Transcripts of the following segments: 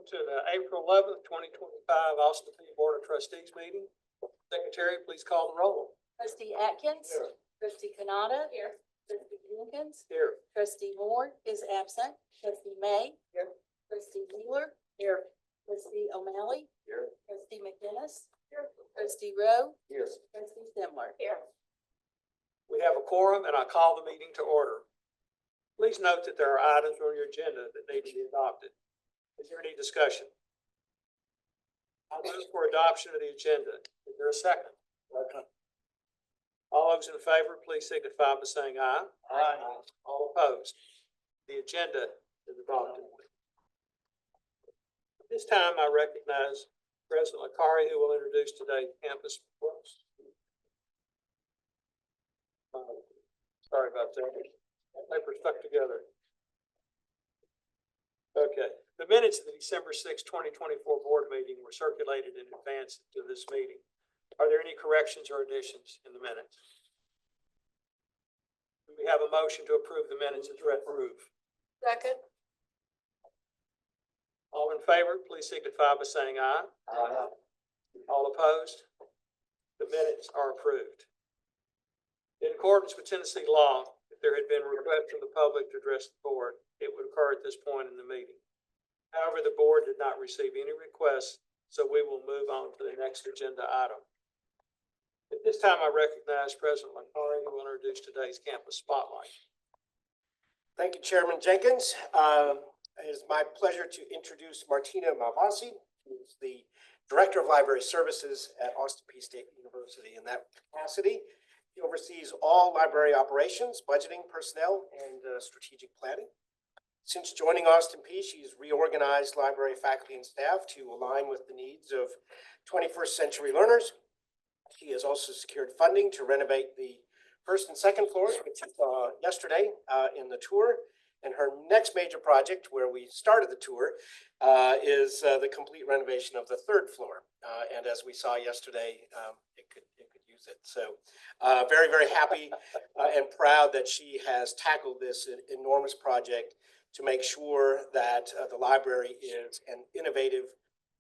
Welcome to the April 11th, 2025 Austin Peay Board of Trustees meeting. Secretary, please call the roll. Trustee Atkins. Here. Trustee Canada. Here. Trustee Jenkins. Here. Trustee Moore is absent. Trustee May. Here. Trustee Wheeler. Here. Trustee O'Malley. Here. Trustee McGinnis. Here. Trustee Rowe. Here. Trustee Zimler. Here. We have a quorum and I call the meeting to order. Please note that there are items on your agenda that need to be adopted. Is there any discussion? I move for adoption of the agenda. Is there a second? Second. All those in favor, please signify by saying aye. Aye. All opposed? The agenda is adopted. At this time, I recognize President Lakari, who will introduce today's campus reports. Sorry about that. Paper stuck together. Okay. The minutes of the December 6, 2024 board meeting were circulated in advance to this meeting. Are there any corrections or additions in the minutes? Do we have a motion to approve the minutes as read? Second. All in favor, please signify by saying aye. Aye. All opposed? The minutes are approved. In accordance with Tennessee law, if there had been a request from the public to address the board, it would occur at this point in the meeting. However, the board did not receive any requests, so we will move on to the next agenda item. At this time, I recognize President Lakari, who will introduce today's campus spotlight. Thank you, Chairman Jenkins. It is my pleasure to introduce Martina Malvasi, who is the Director of Library Services at Austin Peay State University. In that capacity, he oversees all library operations, budgeting, personnel, and strategic planning. Since joining Austin Peay, she's reorganized library faculty and staff to align with the needs of 21st century learners. She has also secured funding to renovate the first and second floors, which you saw yesterday in the tour. And her next major project, where we started the tour, is the complete renovation of the third floor. And as we saw yesterday, it could use it. So very, very happy and proud that she has tackled this enormous project to make sure that the library is an innovative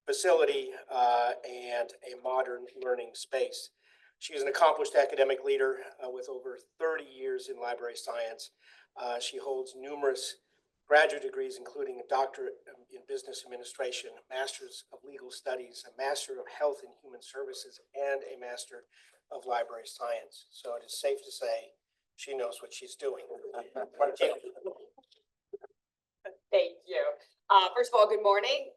facility and a modern learning space. She is an accomplished academic leader with over 30 years in library science. She holds numerous graduate degrees, including a doctorate in business administration, a master's of legal studies, a master of health and human services, and a master of library science. So it is safe to say she knows what she's doing. Thank you. First of all, good morning.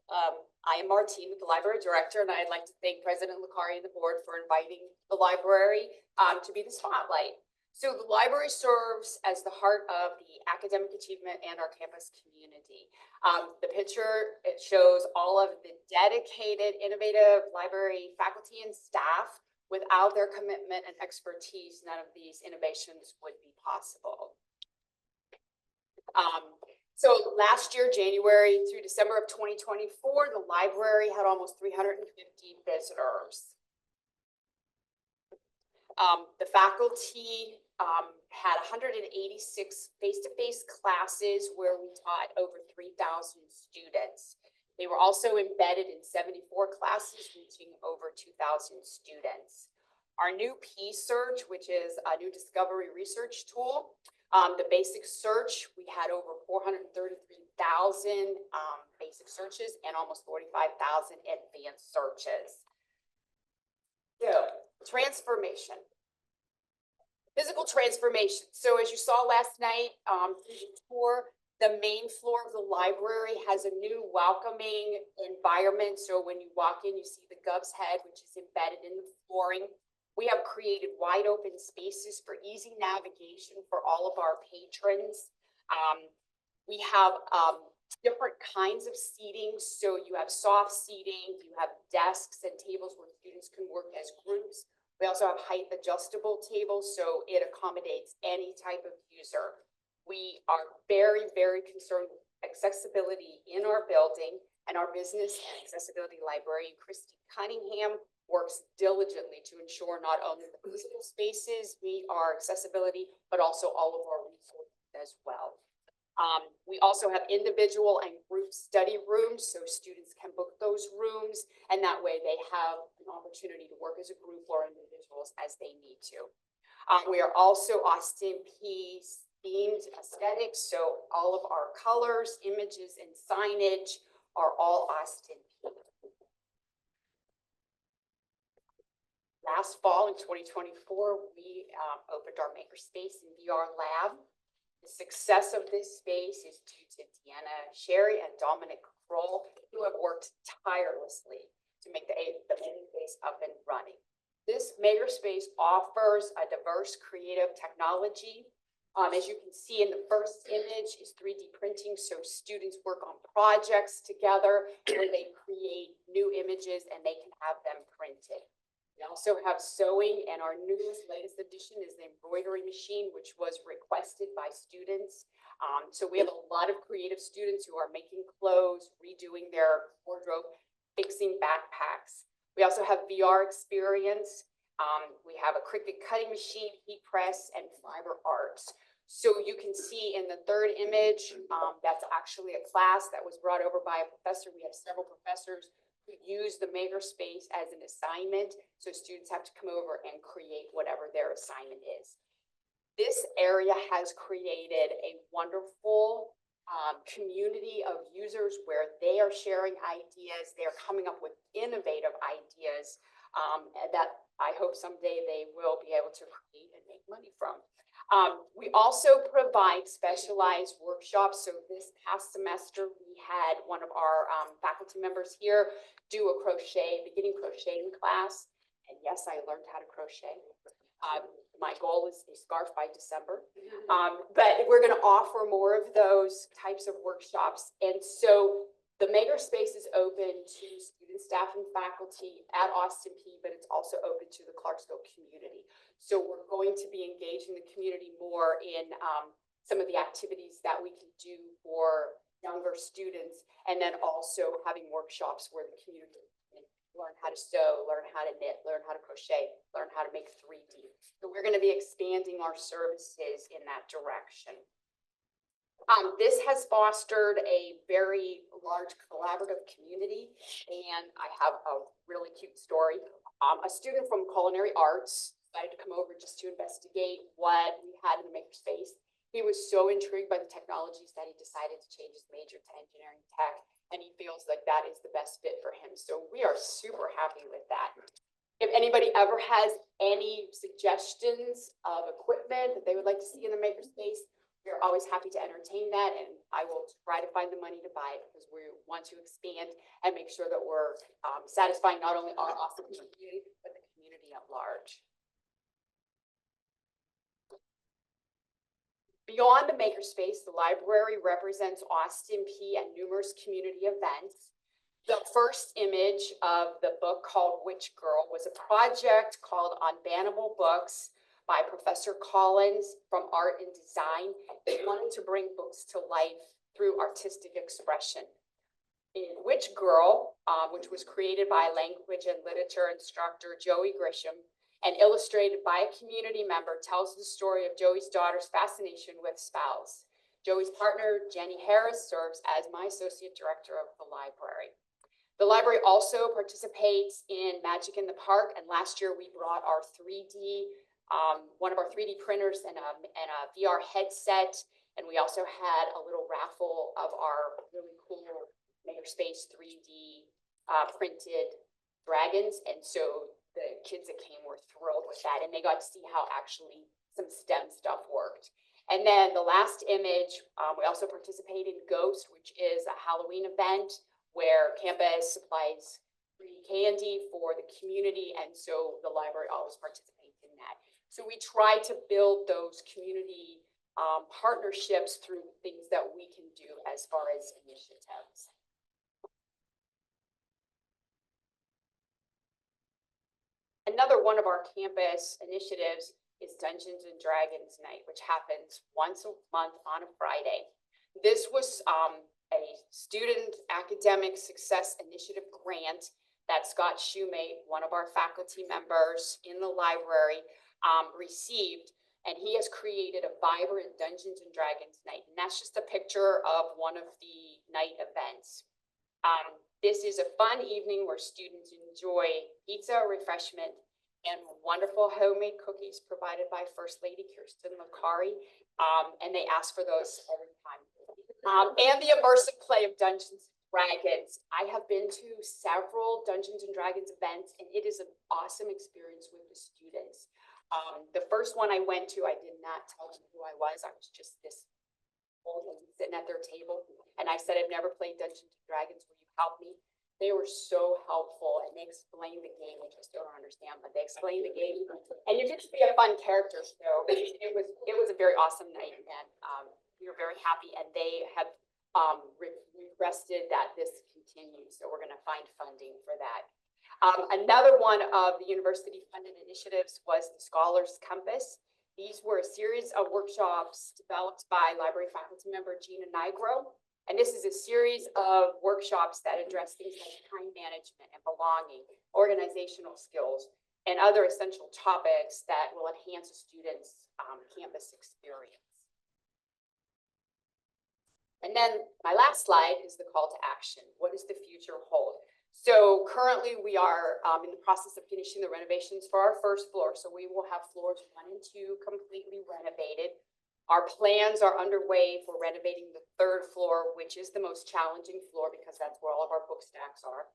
I am Martine, the library director, and I'd like to thank President Lakari and the board for inviting the library to be the spotlight. So the library serves as the heart of the academic achievement and our campus community. The picture, it shows all of the dedicated, innovative library faculty and staff. Without their commitment and expertise, none of these innovations would be possible. So last year, January through December of 2024, the library had almost 350 visitors. The faculty had 186 face-to-face classes where we taught over 3,000 students. They were also embedded in 74 classes, reaching over 2,000 students. Our new P-Search, which is a new discovery research tool, the basic search, we had over 433,000 basic searches and almost 45,000 advanced searches. So, transformation. Physical transformation. So as you saw last night through the tour, the main floor of the library has a new welcoming environment. So when you walk in, you see the Gov's head, which is embedded in the flooring. We have created wide open spaces for easy navigation for all of our patrons. We have different kinds of seating. So you have soft seating, you have desks and tables where students can work as groups. We also have height adjustable tables, so it accommodates any type of user. We are very, very concerned with accessibility in our building, and our business and accessibility librarian, Christy Cunningham, works diligently to ensure not only the physical spaces meet our accessibility, but also all of our resources as well. We also have individual and group study rooms, so students can book those rooms, and that way they have an opportunity to work as a group or individuals as they need to. We are also Austin P themed aesthetics, so all of our colors, images, and signage are all Austin P. Last fall in 2024, we opened our makerspace and VR lab. The success of this space is due to Deanna Sherry and Dominic Kroll, who have worked tirelessly to make the makerspace up and running. This makerspace offers a diverse creative technology. As you can see in the first image is 3D printing, so students work on projects together where they create new images and they can have them printed. We also have sewing, and our latest addition is the embroidery machine, which was requested by students. So we have a lot of creative students who are making clothes, redoing their wardrobe, fixing backpacks. We also have VR experience. We have a Cricut cutting machine, heat press, and fiber arts. So you can see in the third image, that's actually a class that was brought over by a professor. We have several professors who use the makerspace as an assignment. So students have to come over and create whatever their assignment is. This area has created a wonderful community of users where they are sharing ideas. They're coming up with innovative ideas that I hope someday they will be able to create and make money from. We also provide specialized workshops. So this past semester, we had one of our faculty members here do a beginning crocheting class. And yes, I learned how to crochet. My goal is a scarf by December. But we're going to offer more of those types of workshops. And so the makerspace is open to students, staff, and faculty at Austin P, but it's also open to the Clarksville community. So we're going to be engaging the community more in some of the activities that we can do for younger students, and then also having workshops where the community can learn how to sew, learn how to knit, learn how to crochet, learn how to make 3D. So we're going to be expanding our services in that direction. This has fostered a very large collaborative community, and I have a really cute story. A student from culinary arts decided to come over just to investigate what we had in the makerspace. He was so intrigued by the technologies that he decided to change his major to engineering tech, and he feels like that is the best fit for him. So we are super happy with that. If anybody ever has any suggestions of equipment that they would like to see in the makerspace, we're always happy to entertain that, and I will try to find the money to buy it because we want to expand and make sure that we're satisfying not only our awesome community, but the community at large. Beyond the makerspace, the library represents Austin P and numerous community events. The first image of the book called Witch Girl was a project called Unbannable Books by Professor Collins from Art and Design. They wanted to bring books to life through artistic expression. In Witch Girl, which was created by language and literature instructor Joey Grisham and illustrated by a community member, tells the story of Joey's daughter's fascination with spells. Joey's partner, Jenny Harris, serves as my associate director of the library. The library also participates in Magic in the Park, and last year we brought our 3D, one of our 3D printers and a VR headset, and we also had a little raffle of our really cool Makerspace 3D printed dragons, and so the kids that came were thrilled with that, and they got to see how actually some STEM stuff worked. And then the last image, we also participate in Ghost, which is a Halloween event where campus supplies free candy for the community, and so the library always participates in that. So we try to build those community partnerships through things that we can do as far as initiatives. Another one of our campus initiatives is Dungeons and Dragons Night, which happens once a month on a Friday. This was a student academic success initiative grant that Scott Shoemate, one of our faculty members in the library, received and he has created a vibrant Dungeons and Dragons night. And that's just a picture of one of the night events. This is a fun evening where students enjoy pizza, refreshment, and wonderful homemade cookies provided by First Lady Kirsten Lucari. And they ask for those every time. And the immersive play of Dungeons and Dragons. I have been to several Dungeons and Dragons events, and it is an awesome experience with the students. The first one I went to, I did not tell them who I was. I was just this old lady sitting at their table. And I said, I've never played Dungeons and Dragons. Will you help me? They were so helpful, and they explained the game. I just don't understand, but they explained the game. And you get to be a fun character. So it was a very awesome night, and we were very happy. And they have requested that this continues. So we're going to find funding for that. Another one of the university-funded initiatives was the Scholars Compass. These were a series of workshops developed by library faculty member Gina Nigro. And this is a series of workshops that address things like time management and belonging, organizational skills, and other essential topics that will enhance a student's campus experience. And then my last slide is the call to action. What does the future hold? So currently we are in the process of finishing the renovations for our first floor. So we will have floors 1 and 2 completely renovated. Our plans are underway for renovating the 3rd floor, which is the most challenging floor because that's where all of our book stacks are.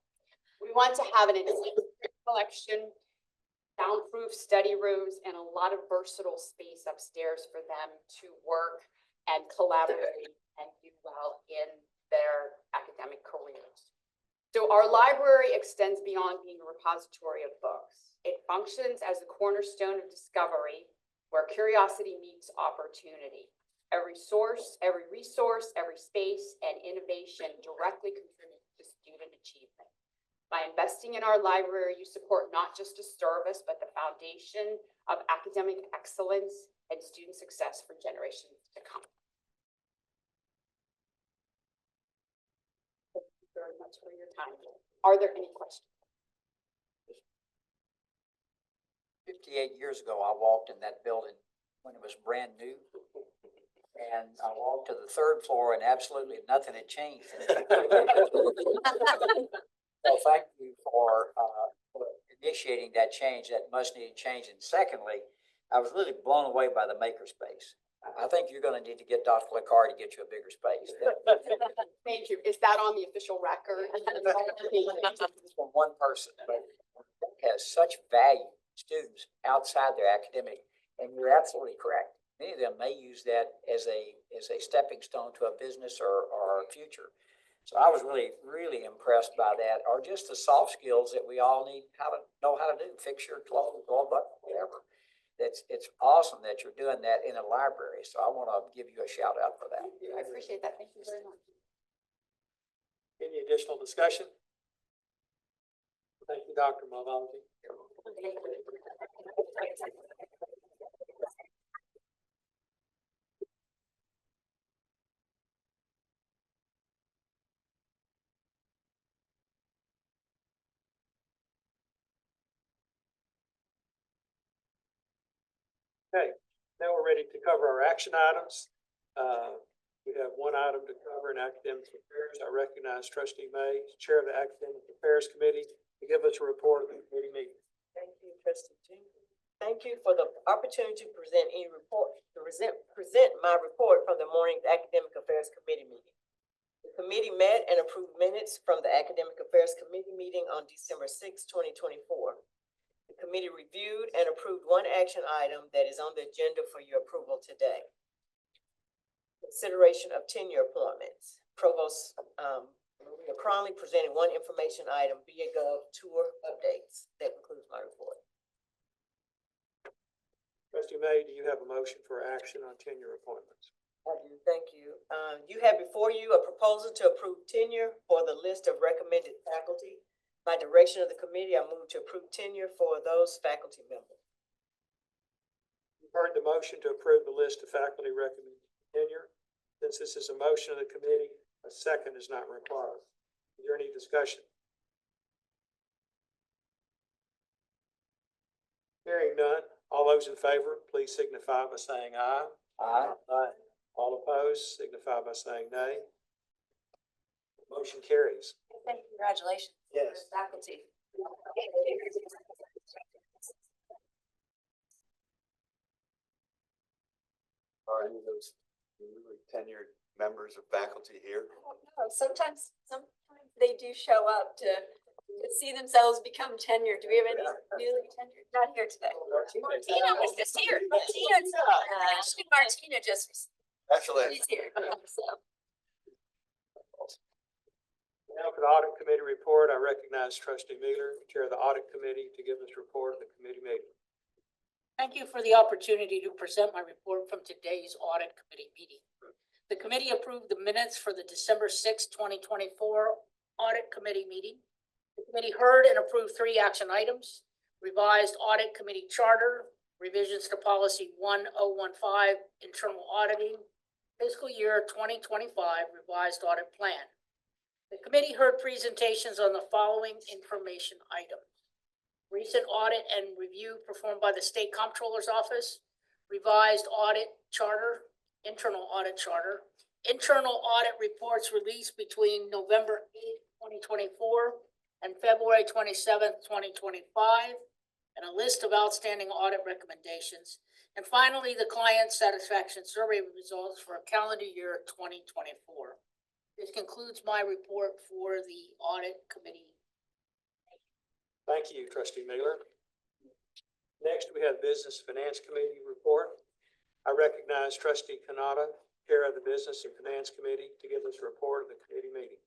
We want to have an enhanced collection, soundproof study rooms, and a lot of versatile space upstairs for them to work and collaborate and do well in their academic careers. So our library extends beyond being a repository of books. It functions as a cornerstone of discovery where curiosity meets opportunity. Every resource, every space, and innovation directly contributes to student achievement. By investing in our library, you support not just a service, but the foundation of academic excellence and student success for generations to come. Thank you very much for your time. Are there any questions? 58 years ago, I walked in that building when it was brand new. And I walked to the 3rd floor and absolutely nothing had changed. So thank you for initiating that change, that much needed change. And secondly, I was really blown away by the makerspace. I think you're going to need to get Dr. Licari to get you a bigger space. Thank you. Is that on the official record? From one person, but it has such value to students outside their academic, and you're absolutely correct. Many of them may use that as a stepping stone to a business or a future. So I was really, really impressed by that, or just the soft skills that we all need how to know how to do, fix your clothes, go button, whatever. It's awesome that you're doing that in a library. So I want to give you a shout out for that. I appreciate that. Thank you very much. Any additional discussion? Thank you, Dr. Malvaldi. Okay, now we're ready to cover our action items. We have one item to cover in academic affairs. I recognize Trustee May, Chair of the Academic Affairs Committee, to give us a report of the committee meeting. Thank you, Trustee Jenkins. Thank you for the opportunity to present present my report from the morning's Academic Affairs Committee meeting. The committee met and approved minutes from the Academic Affairs Committee meeting on December 6, 2024. The committee reviewed and approved one action item that is on the agenda for your approval today. Consideration of tenure appointments. Provost Maria Cronley presented one information item, BA.gov tour updates. That concludes my report. Trustee May, do you have a motion for action on tenure appointments? I do, thank you. You have before you a proposal to approve tenure for the list of recommended faculty. By direction of the committee, I move to approve tenure for those faculty members. You've heard the motion to approve the list of faculty recommended tenure. Since this is a motion of the committee, a second is not required. Is there any discussion? Hearing none, All those in favor, please signify by saying aye. Aye. Aye. All opposed, signify by saying nay. Motion carries. Congratulations. Yes. Faculty. Are any of those newly tenured members of faculty here? I don't know. Sometimes they do show up to see themselves become tenured. Do we have any newly tenured? Not here today. Martina was just here. Martina just, Excellent. she's here. So. Now for the audit committee report, I recognize trustee Mueller, chair of the audit committee, to give us a report of the committee meeting. Thank you for the opportunity to present my report from today's audit committee meeting. The committee approved the minutes for the December 6, 2024 audit committee meeting. The committee heard and approved 3 action items: revised audit committee charter, revisions to policy 1015, internal auditing, fiscal year 2025 revised audit plan. The committee heard presentations on the following information items: recent audit and review performed by the State Comptroller's Office, revised audit charter, internal audit reports released between November 8th, 2024 and February 27th, 2025, and a list of outstanding audit recommendations. And finally, the client satisfaction survey results for calendar year 2024. This concludes my report for the audit committee. Thank you, trustee Mueller. Next, we have business finance committee report. I recognize trustee Kanata, chair of the business and finance committee, to give us a report of the committee meeting.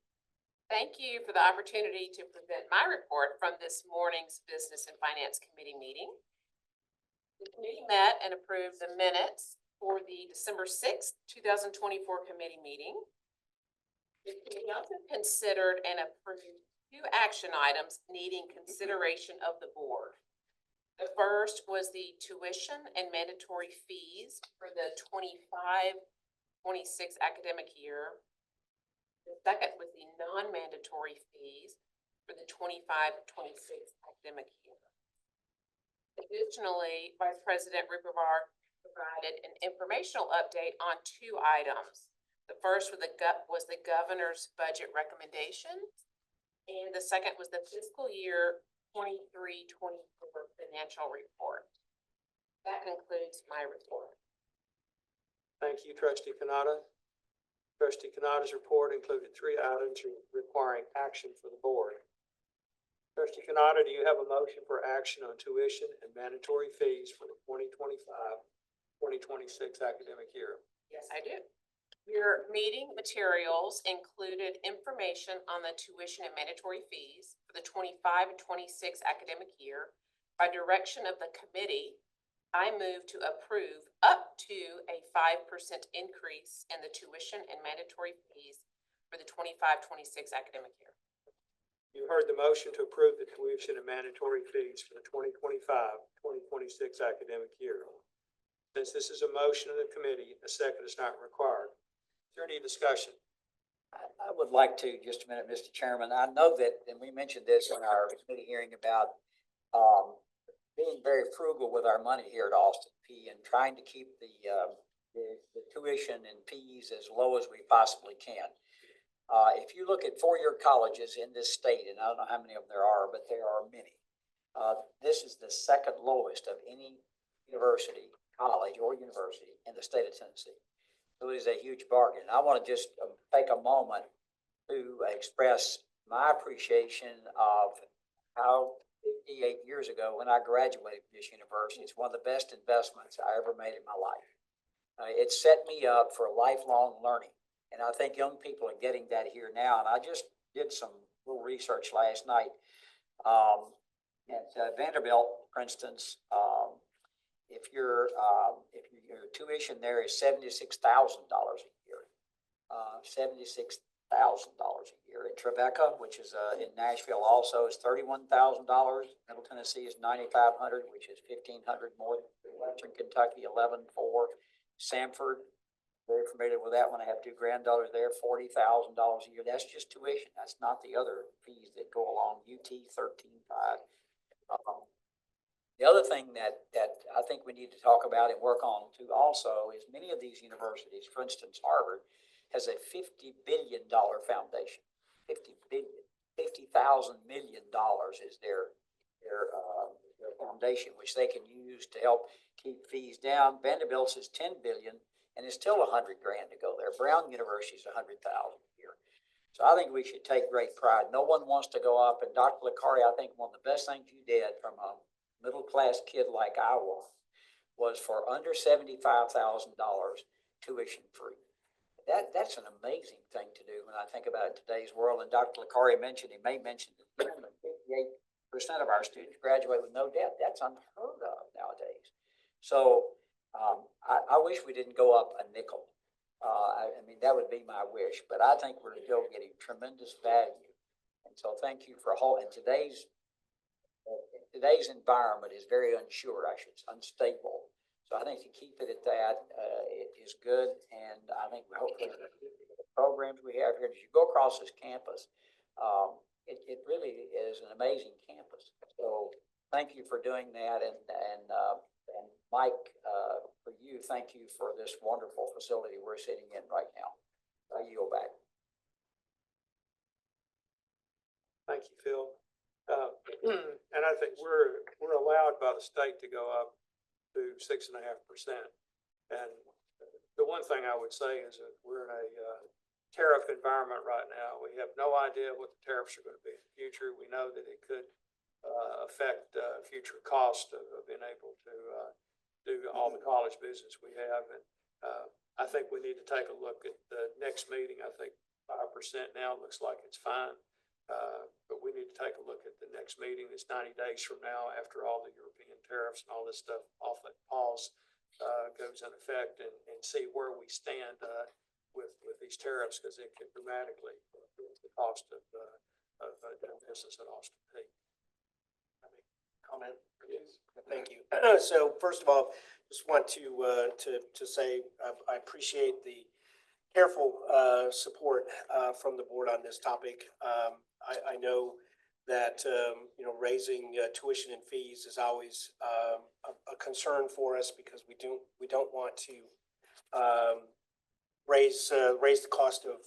Thank you for the opportunity to present my report from this morning's Business and Finance Committee meeting. The committee met and approved the minutes for the December 6th, 2024 committee meeting. The committee also considered and approved 2 action items needing consideration of the board. The first was the tuition and mandatory fees for the 25-26 academic year. The second was the non-mandatory fees for the 25-26 academic year. Additionally, Vice President Rupervar provided an informational update on 2 items. The first was the governor's budget recommendations, and the second was the fiscal year 23-24 financial report. That concludes my report. Thank you, trustee Kanata. Trustee Kanata's report included 3 items requiring action for the board. Trustee Kanata, do you have a motion for action on tuition and mandatory fees for the 2025-2026 academic year? Yes, I do. Your meeting materials included information on the tuition and mandatory fees for the 25-26 academic year. By direction of the committee, I move to approve up to a 5% increase in the tuition and mandatory fees for the 25-26 academic year. You heard the motion to approve the tuition and mandatory fees for the 2025-2026 academic year. Since this is a motion of the committee, a second is not required. Is there any discussion? I would like to, just a minute, Mr. Chairman. I know that, and we mentioned this in our committee hearing about being very frugal with our money here at Austin P and trying to keep the tuition and fees as low as we possibly can. If you look at 4-year colleges in this state, and I don't know how many of them there are, but there are many. This is the second lowest of any university, college or university in the state of Tennessee. So it is a huge bargain. I want to just take a moment to express my appreciation of how 58 years ago when I graduated from this university, it's one of the best investments I ever made in my life. It set me up for lifelong learning. And I think young people are getting that here now. And I just did some little research last night. At Vanderbilt, for instance, if your tuition there is $76,000 a year, $76,000 a year. In Tribeca, which is in Nashville, also is $31,000. Middle Tennessee is $9,500, which is $1,500 more. Western Kentucky, $11,400. Sanford, very familiar with that one. I have 2 granddaughters there, $40,000 a year. That's just tuition. That's not the other fees that go along. UT, $13,500. The other thing that I think we need to talk about and work on too also is many of these universities, for instance, Harvard has a $50 billion foundation. 50 billion, $50,000 is their foundation, which they can use to help keep fees down. Vanderbilt's is 10 billion and it's still $100,000 to go there. Brown University is 100,000 a year. So I think we should take great pride. No one wants to go up, and Dr. Licari, I think one of the best things you did from a middle-class kid like I was for under $75,000 tuition free. That's an amazing thing to do when I think about it in today's world. And Dr. Licari mentioned, he may mention that 58% of our students graduate with no debt. That's unheard of nowadays. So I wish we didn't go up a nickel. I mean, that would be my wish, but I think we're still getting tremendous value. And so thank you for holding today's environment is very unsure, unstable. So I think to keep it at that, it is good. And I think we hope the programs we have here, as you go across this campus, it really is an amazing campus. So thank you for doing that. And Mike, for you, thank you for this wonderful facility we're sitting in right now. I yield back. Thank you, Phil. And I think we're allowed by the state to go up to 6.5%. And the one thing I would say is that we're in a tariff environment right now. We have no idea what the tariffs are going to be in the future. We know that it could affect future cost of being able to do all the college business we have. And I think we need to take a look at the next meeting. I think 5% now looks like it's fine. But we need to take a look at the next meeting. It's 90 days from now after all the European tariffs and all this stuff off that pause goes in effect and see where we stand with these tariffs, because it could dramatically increase the cost of doing business at Austin Peay. Comment? Yes. Thank you. So first of all, just want to say I appreciate the careful support from the board on this topic. I know that raising tuition and fees is always a concern for us, because we don't want to raise the cost of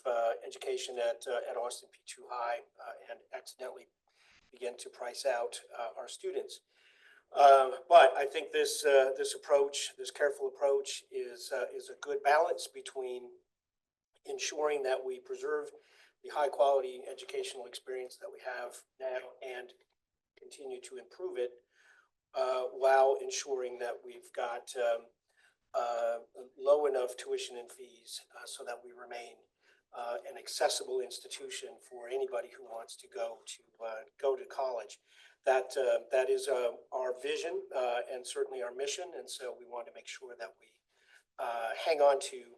education at Austin Peay too high and accidentally begin to price out our students. But I think this careful approach is a good balance between ensuring that we preserve the high quality educational experience that we have now and continue to improve it, while ensuring that we've got low enough tuition and fees so that we remain an accessible institution for anybody who wants to go to college. That is our vision and certainly our mission, and so we want to make sure that we hang on to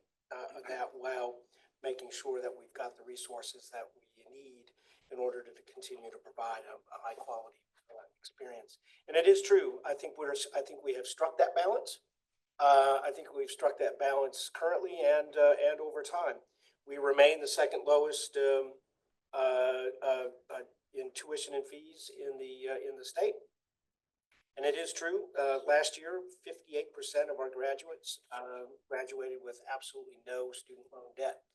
that while making sure that we've got the resources that we need in order to continue to provide a high quality experience. And it is true. I think we have struck that balance. I think we've struck that balance currently and over time. We remain the second lowest in tuition and fees in the state. And it is true. Last year, 58% of our graduates graduated with absolutely no student loan debt.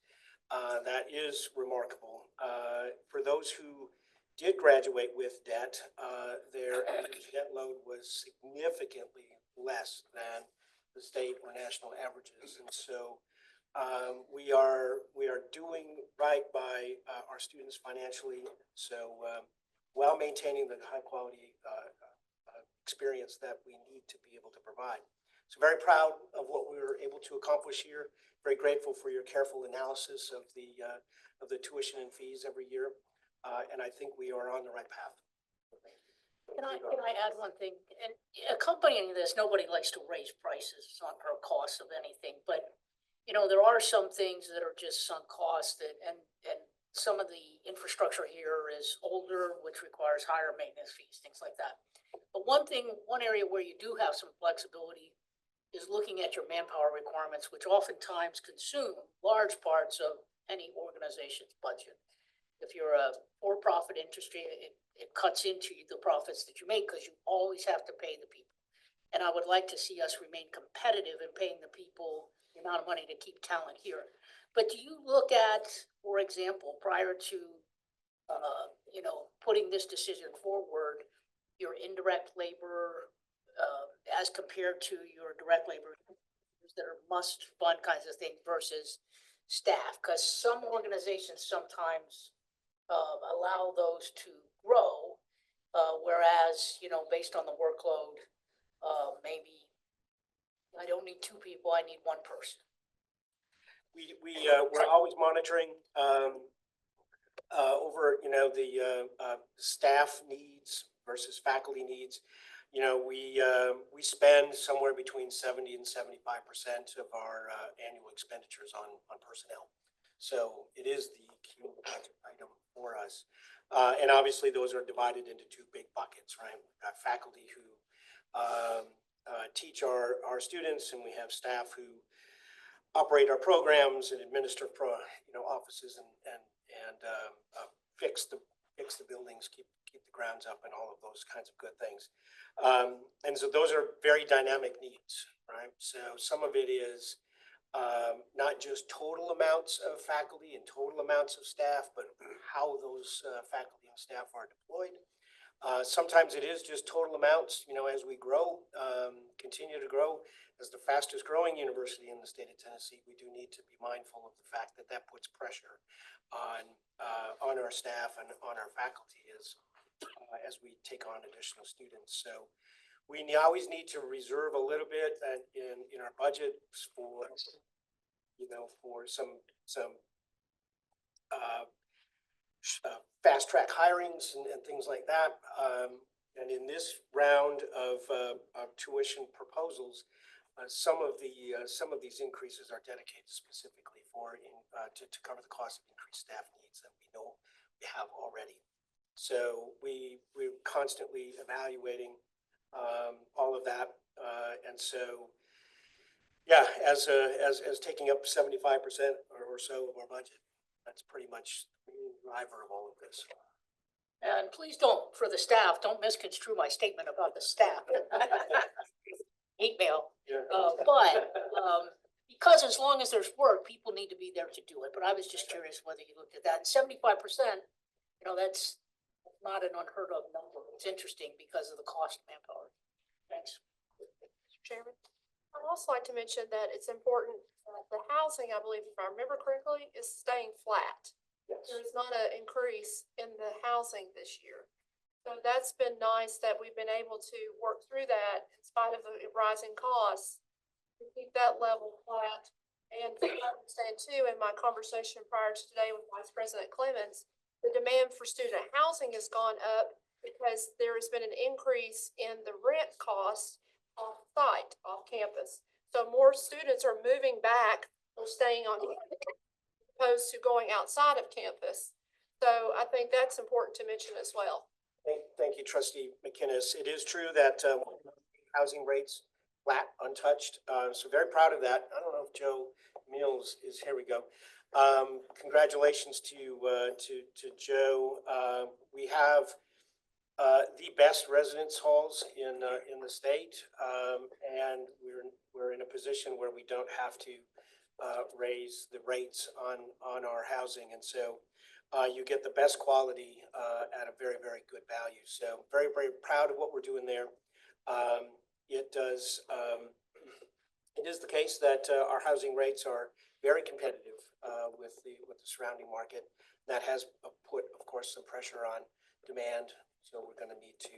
That is remarkable. For those who did graduate with debt, their average debt load was significantly less than the state or national averages. And so we are doing right by our students financially. So while maintaining the high quality experience that we need to be able to provide. So very proud of what we were able to accomplish here. Very grateful for your careful analysis of the tuition and fees every year. And I think we are on the right path. Can I add one thing? And accompanying this, nobody likes to raise prices on or costs of anything, but there are some things that are just sunk costs and some of the infrastructure here is older, which requires higher maintenance fees, things like that. But one area where you do have some flexibility is looking at your manpower requirements, which oftentimes consume large parts of any organization's budget. If you're a for-profit industry, it cuts into the profits that you make because you always have to pay the people. And I would like to see us remain competitive in paying the people the amount of money to keep talent here. But do you look at, for example, prior to, putting this decision forward, your indirect labor, as compared to your direct labor that are must fund kinds of things versus staff? Because some organizations sometimes, allow those to grow, whereas, based on the workload, maybe I don't need two people, I need one person. We're always monitoring, over, the staff needs versus faculty needs. We spend somewhere between 70 and 75% of our annual expenditures on personnel. So it is the key budget item for us. And obviously those are divided into two big buckets, right? We've got faculty who teach our students, and we have staff who operate our programs and administer offices and fix the buildings, keep the grounds up, and all of those kinds of good things. And so those are very dynamic needs, right? So some of it is not just total amounts of faculty and total amounts of staff, but how those faculty and staff are deployed. Sometimes it is just total amounts, as we grow, continue to grow. As the fastest growing university in the state of Tennessee, we do need to be mindful of the fact that that puts pressure on our staff and on our faculty as we take on additional students. So we always need to reserve a little bit in our budget for some fast track hirings and things like that. And in this round of tuition proposals, some of these increases are dedicated specifically to cover the cost of increased staff needs that we know we have already. So we're constantly evaluating all of that, and so yeah, as taking up 75% or so of our budget, that's pretty much the main driver of all of this. And please don't, for the staff, don't misconstrue my statement about the staff. Hate mail. But because as long as there's work, people need to be there to do it. But I was just curious whether you looked at that. 75%, that's not an unheard of number. It's interesting because of the cost of manpower. Thanks. Mr. Chairman, I'd also like to mention that it's important that the housing, I believe, if I remember correctly, is staying flat. Yes. There's not an increase in the housing this year. So that's been nice that we've been able to work through that in spite of the rising costs, to keep that level flat. And I understand too, in my conversation prior to today with Vice President Clemens, the demand for student housing has gone up because there has been an increase in the rent costs off site, off campus. So more students are moving back or staying on campus opposed to going outside of campus. So I think that's important to mention as well. Thank you, Trustee McInnes. It is true that housing rates flat, untouched. So very proud of that. I don't know if Joe Mills is here. We go. Congratulations to Joe. We have the best residence halls in the state, and we're in a position where we don't have to raise the rates on our housing, and so you get the best quality at a very, very good value. So very, very proud of what we're doing there. It is the case that our housing rates are very competitive with the surrounding market. That has put, of course, some pressure on demand. So we're going to need to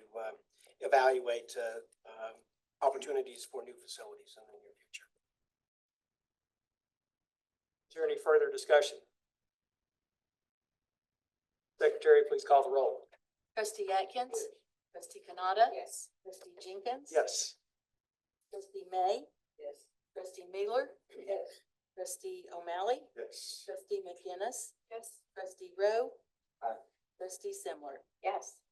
evaluate opportunities for new facilities in the near future. Is there any further discussion? Secretary, please call the roll. Trustee Atkins? Trustee Canada? Yes. Trustee Jenkins? Yes. Trustee May? Yes. Trustee Mailer? Yes. Trustee O'Malley? Yes. Trustee McInnes? Yes. Trustee Rowe? Aye. Trustee Simler? Yes.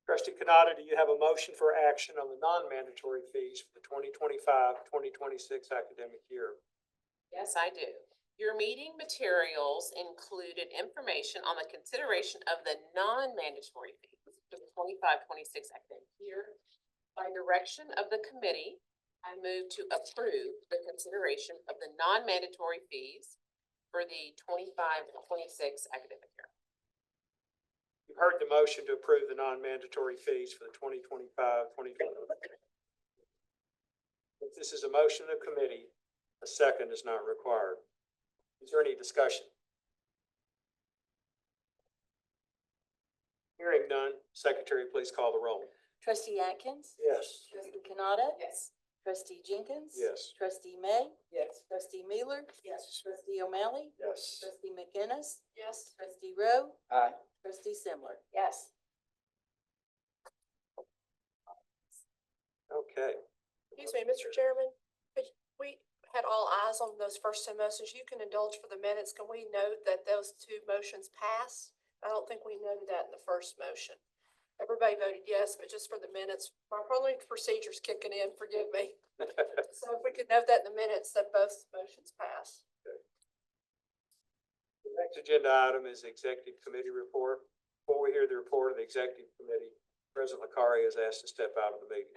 Trustee Canada, do you have a motion for action on the non-mandatory fees for the 2025-2026 academic year? Yes, I do. Your meeting materials included information on the consideration of the non-mandatory fees for the 25-26 academic year. By direction of the committee, I move to approve the consideration of the non-mandatory fees for the 25-26 academic year. You've heard the motion to approve the non-mandatory fees for the 2025-2026. If this is a motion of committee, a second is not required. Is there any discussion? Hearing none, Secretary, please call the roll. Trustee Atkins? Yes. Trustee Canada? Yes. Trustee Jenkins? Yes. Trustee May? Yes. Trustee Miller? Yes. Trustee O'Malley? Yes. Trustee McInnes? Yes. Trustee Rowe? Aye. Trustee Similar? Yes. Okay. Excuse me, Mr. Chairman, but we had all eyes on those first two motions. You can indulge for the minutes. Can we note that those two motions pass? I don't think we noted that in the first motion. Everybody voted yes, but just for the minutes, my parliamentary procedure's kicking in, forgive me. So if we could note that in the minutes, that both motions pass. The next agenda item is the executive committee report. Before we hear the report of the executive committee, President Licari is asked to step out of the meeting.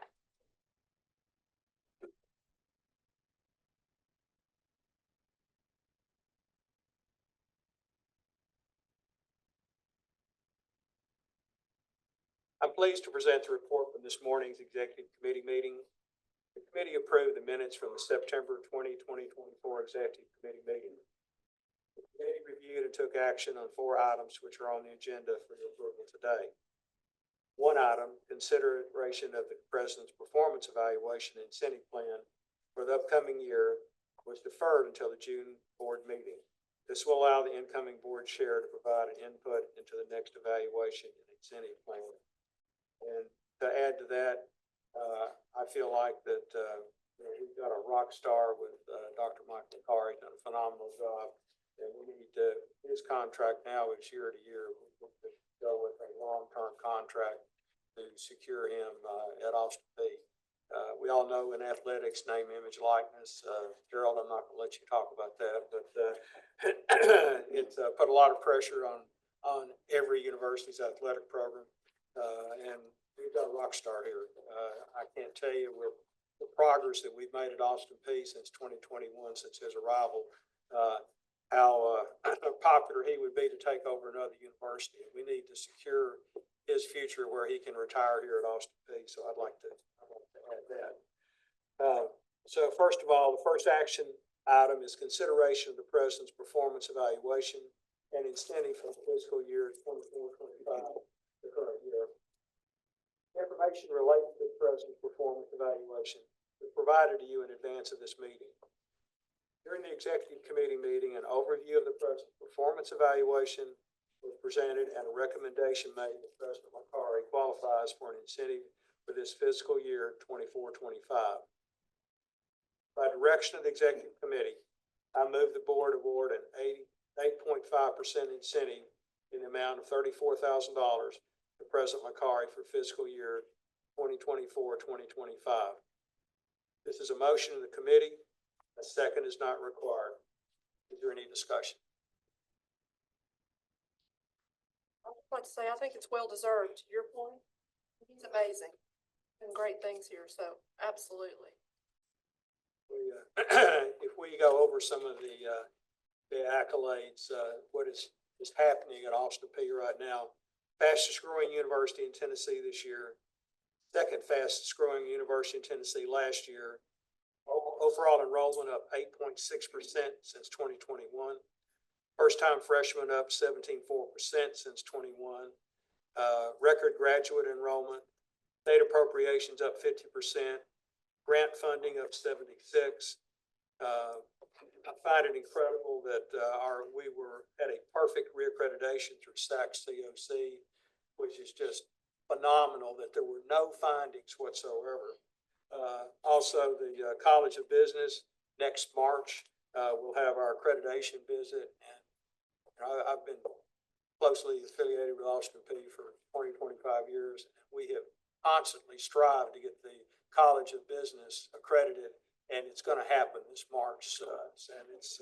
I'm pleased to present the report from this morning's executive committee meeting. The committee approved the minutes from the September 2024 executive committee meeting. The committee reviewed and took action on 4 items which are on the agenda for your approval today. One item, consideration of the president's performance evaluation and incentive plan for the upcoming year, was deferred until the June board meeting. This will allow the incoming board chair to provide an input into the next evaluation and incentive plan. And to add to that, I feel like that, we've got a rock star with, Dr. Mike Licari, done a phenomenal job. And we need to, his contract now is year to year. We need to go with a long-term contract to secure him, at Austin Peay. We all know in athletics, name, image, likeness. Gerald, I'm not gonna let you talk about that, but, it's, put a lot of pressure on every university's athletic program. And we've got a rock star here. I can't tell you the progress that we've made at Austin Peay since 2021, since his arrival, how popular he would be to take over another university. We need to secure his future where he can retire here at Austin Peay. So I'd like to add that. So first of all, the first action item is consideration of the president's performance evaluation and incentive for the fiscal year 24-25, the current year. Information related to the president's performance evaluation was provided to you in advance of this meeting. During the executive committee meeting, an overview of the president's performance evaluation was presented and a recommendation made that President Licari qualifies for an incentive for this fiscal year 24-25. By direction of the executive committee, I move the board award an 8.5% incentive in the amount of $34,000 to President Licari for fiscal year 2024-2025. This is a motion of the committee. A second is not required. Is there any discussion? I'd like to say, I think it's well deserved. To your point, he's amazing. And great things here, so absolutely. If we go over some of the accolades, what is happening at Austin Peay right now. Fastest growing university in Tennessee this year. Second fastest growing university in Tennessee last year. Overall enrollment up 8.6% since 2021. First time freshmen up 17.4% since 21. Record graduate enrollment. State appropriations up 50%. Grant funding up 76. I find it incredible that we were at a perfect reaccreditation through SACS COC, which is just phenomenal that there were no findings whatsoever. Also, the College of Business next March will have our accreditation visit, and I've been closely affiliated with Austin Peay for 20-25 years. We have constantly strived to get the College of Business accredited. And it's going to happen this March, and it's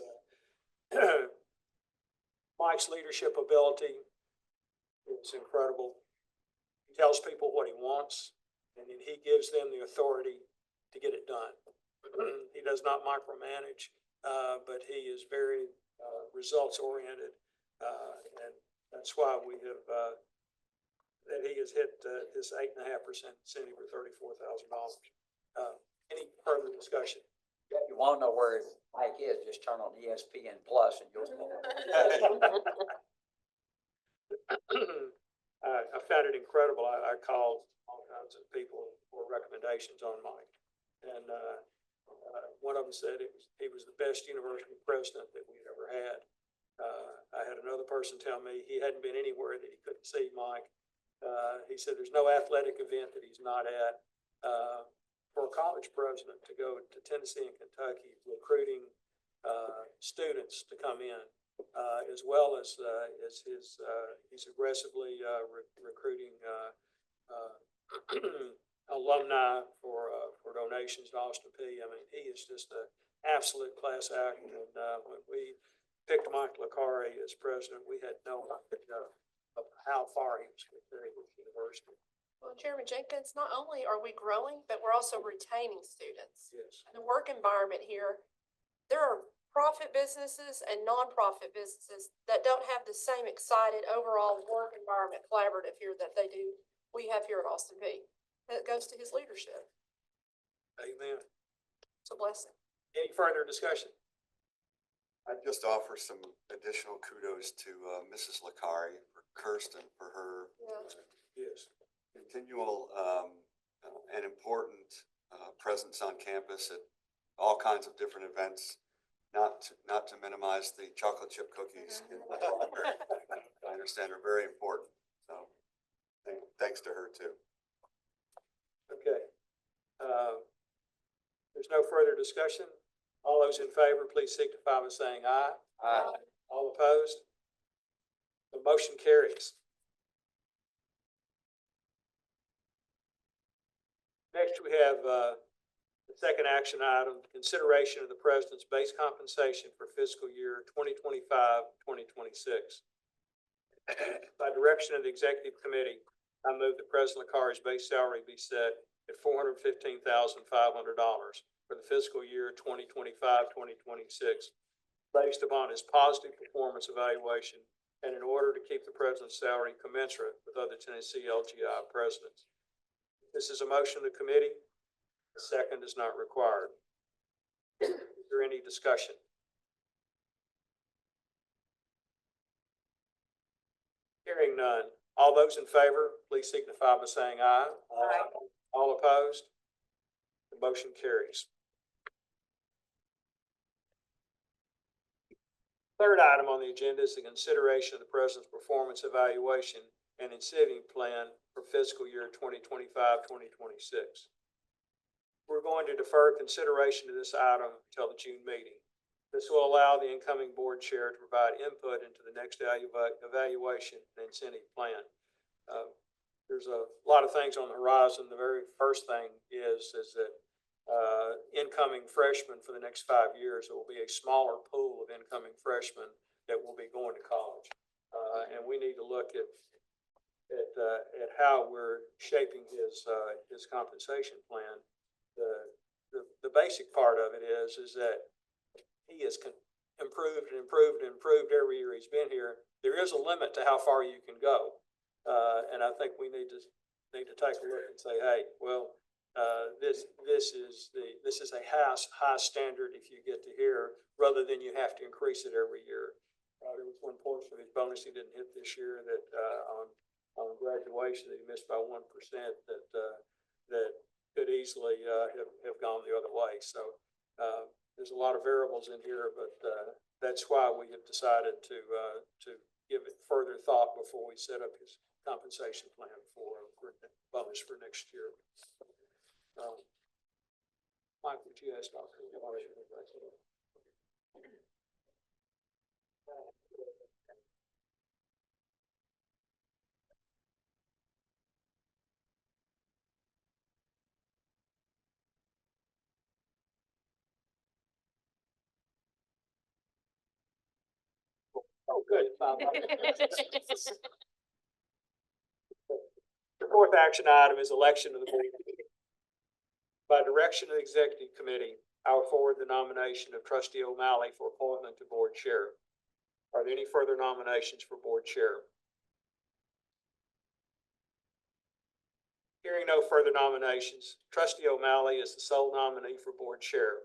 Mike's leadership ability is incredible. He tells people what he wants. and then he gives them the authority to get it done. He does not micromanage, but he is very results oriented, and that's why we have that he has hit this 8.5% incentive for $34,000. Any further discussion? If you want to know where Mike is, just turn on ESPN Plus and you'll. I found it incredible. I called all kinds of people for recommendations on Mike. And one of them said he was the best university president that we'd ever had. I had another person tell me he hadn't been anywhere that he couldn't see Mike. He said there's no athletic event that he's not at. For a college president to go to Tennessee and Kentucky recruiting students to come in, as well as his he's aggressively recruiting alumni for donations to Austin Peay. I mean, he is just an absolute class act. And when we picked Mike Licari as president, we had no idea of how far he was going to carry this university. Well, Chairman Jenkins, not only are we growing, but we're also retaining students. Yes. The work environment here, there are profit businesses and nonprofit businesses that don't have the same excited overall work environment collaborative here that we have here at Austin Peay. That goes to his leadership. Amen. It's a blessing. Any further discussion? I'd just offer some additional kudos to Mrs. Licari, for Kirsten, for her Yes. continual and important presence on campus at all kinds of different events. Not to minimize the chocolate chip cookies. I understand are very important. So thanks to her too. Okay. There's no further discussion. All those in favor, please signify by saying aye. Aye. All opposed? The motion carries. Next, we have the second action item, consideration of the president's base compensation for fiscal year 2025-2026. By direction of the executive committee, I move that President Licari's base salary be set at $415,500 for the fiscal year 2025-2026, based upon his positive performance evaluation and in order to keep the president's salary commensurate with other Tennessee LGI presidents. This is a motion of the committee. A second is not required. Is there any discussion? Hearing none. All those in favor, please signify by saying aye. Aye. All opposed? The motion carries. Third item on the agenda is the consideration of the president's performance evaluation and incentive plan for fiscal year 2025-2026. We're going to defer consideration of this item until the June meeting. This will allow the incoming board chair to provide input into the next evaluation and incentive plan. There's a lot of things on the horizon. The very first thing is that incoming freshmen for the next 5 years, there will be a smaller pool of incoming freshmen that will be going to college. And we need to look at how we're shaping his compensation plan. The basic part of it is that he has improved and improved and improved every year he's been here. There is a limit to how far you can go. And I think we need to take a look and say, hey, well, this is a high standard if you get to here, rather than you have to increase it every year. There was one portion of his bonus he didn't hit this year that on graduation that he missed by 1% that could easily have gone the other way. So there's a lot of variables in here, but that's why we have decided to give it further thought before we set up his compensation plan for bonus for next year. Mike, would you ask Dr. Oh, good. The fourth action item is election of the board of By direction of the executive committee, I will forward the nomination of trustee O'Malley for appointment to board chair. Are there any further nominations for board chair? Hearing no further nominations, trustee O'Malley is the sole nominee for board chair.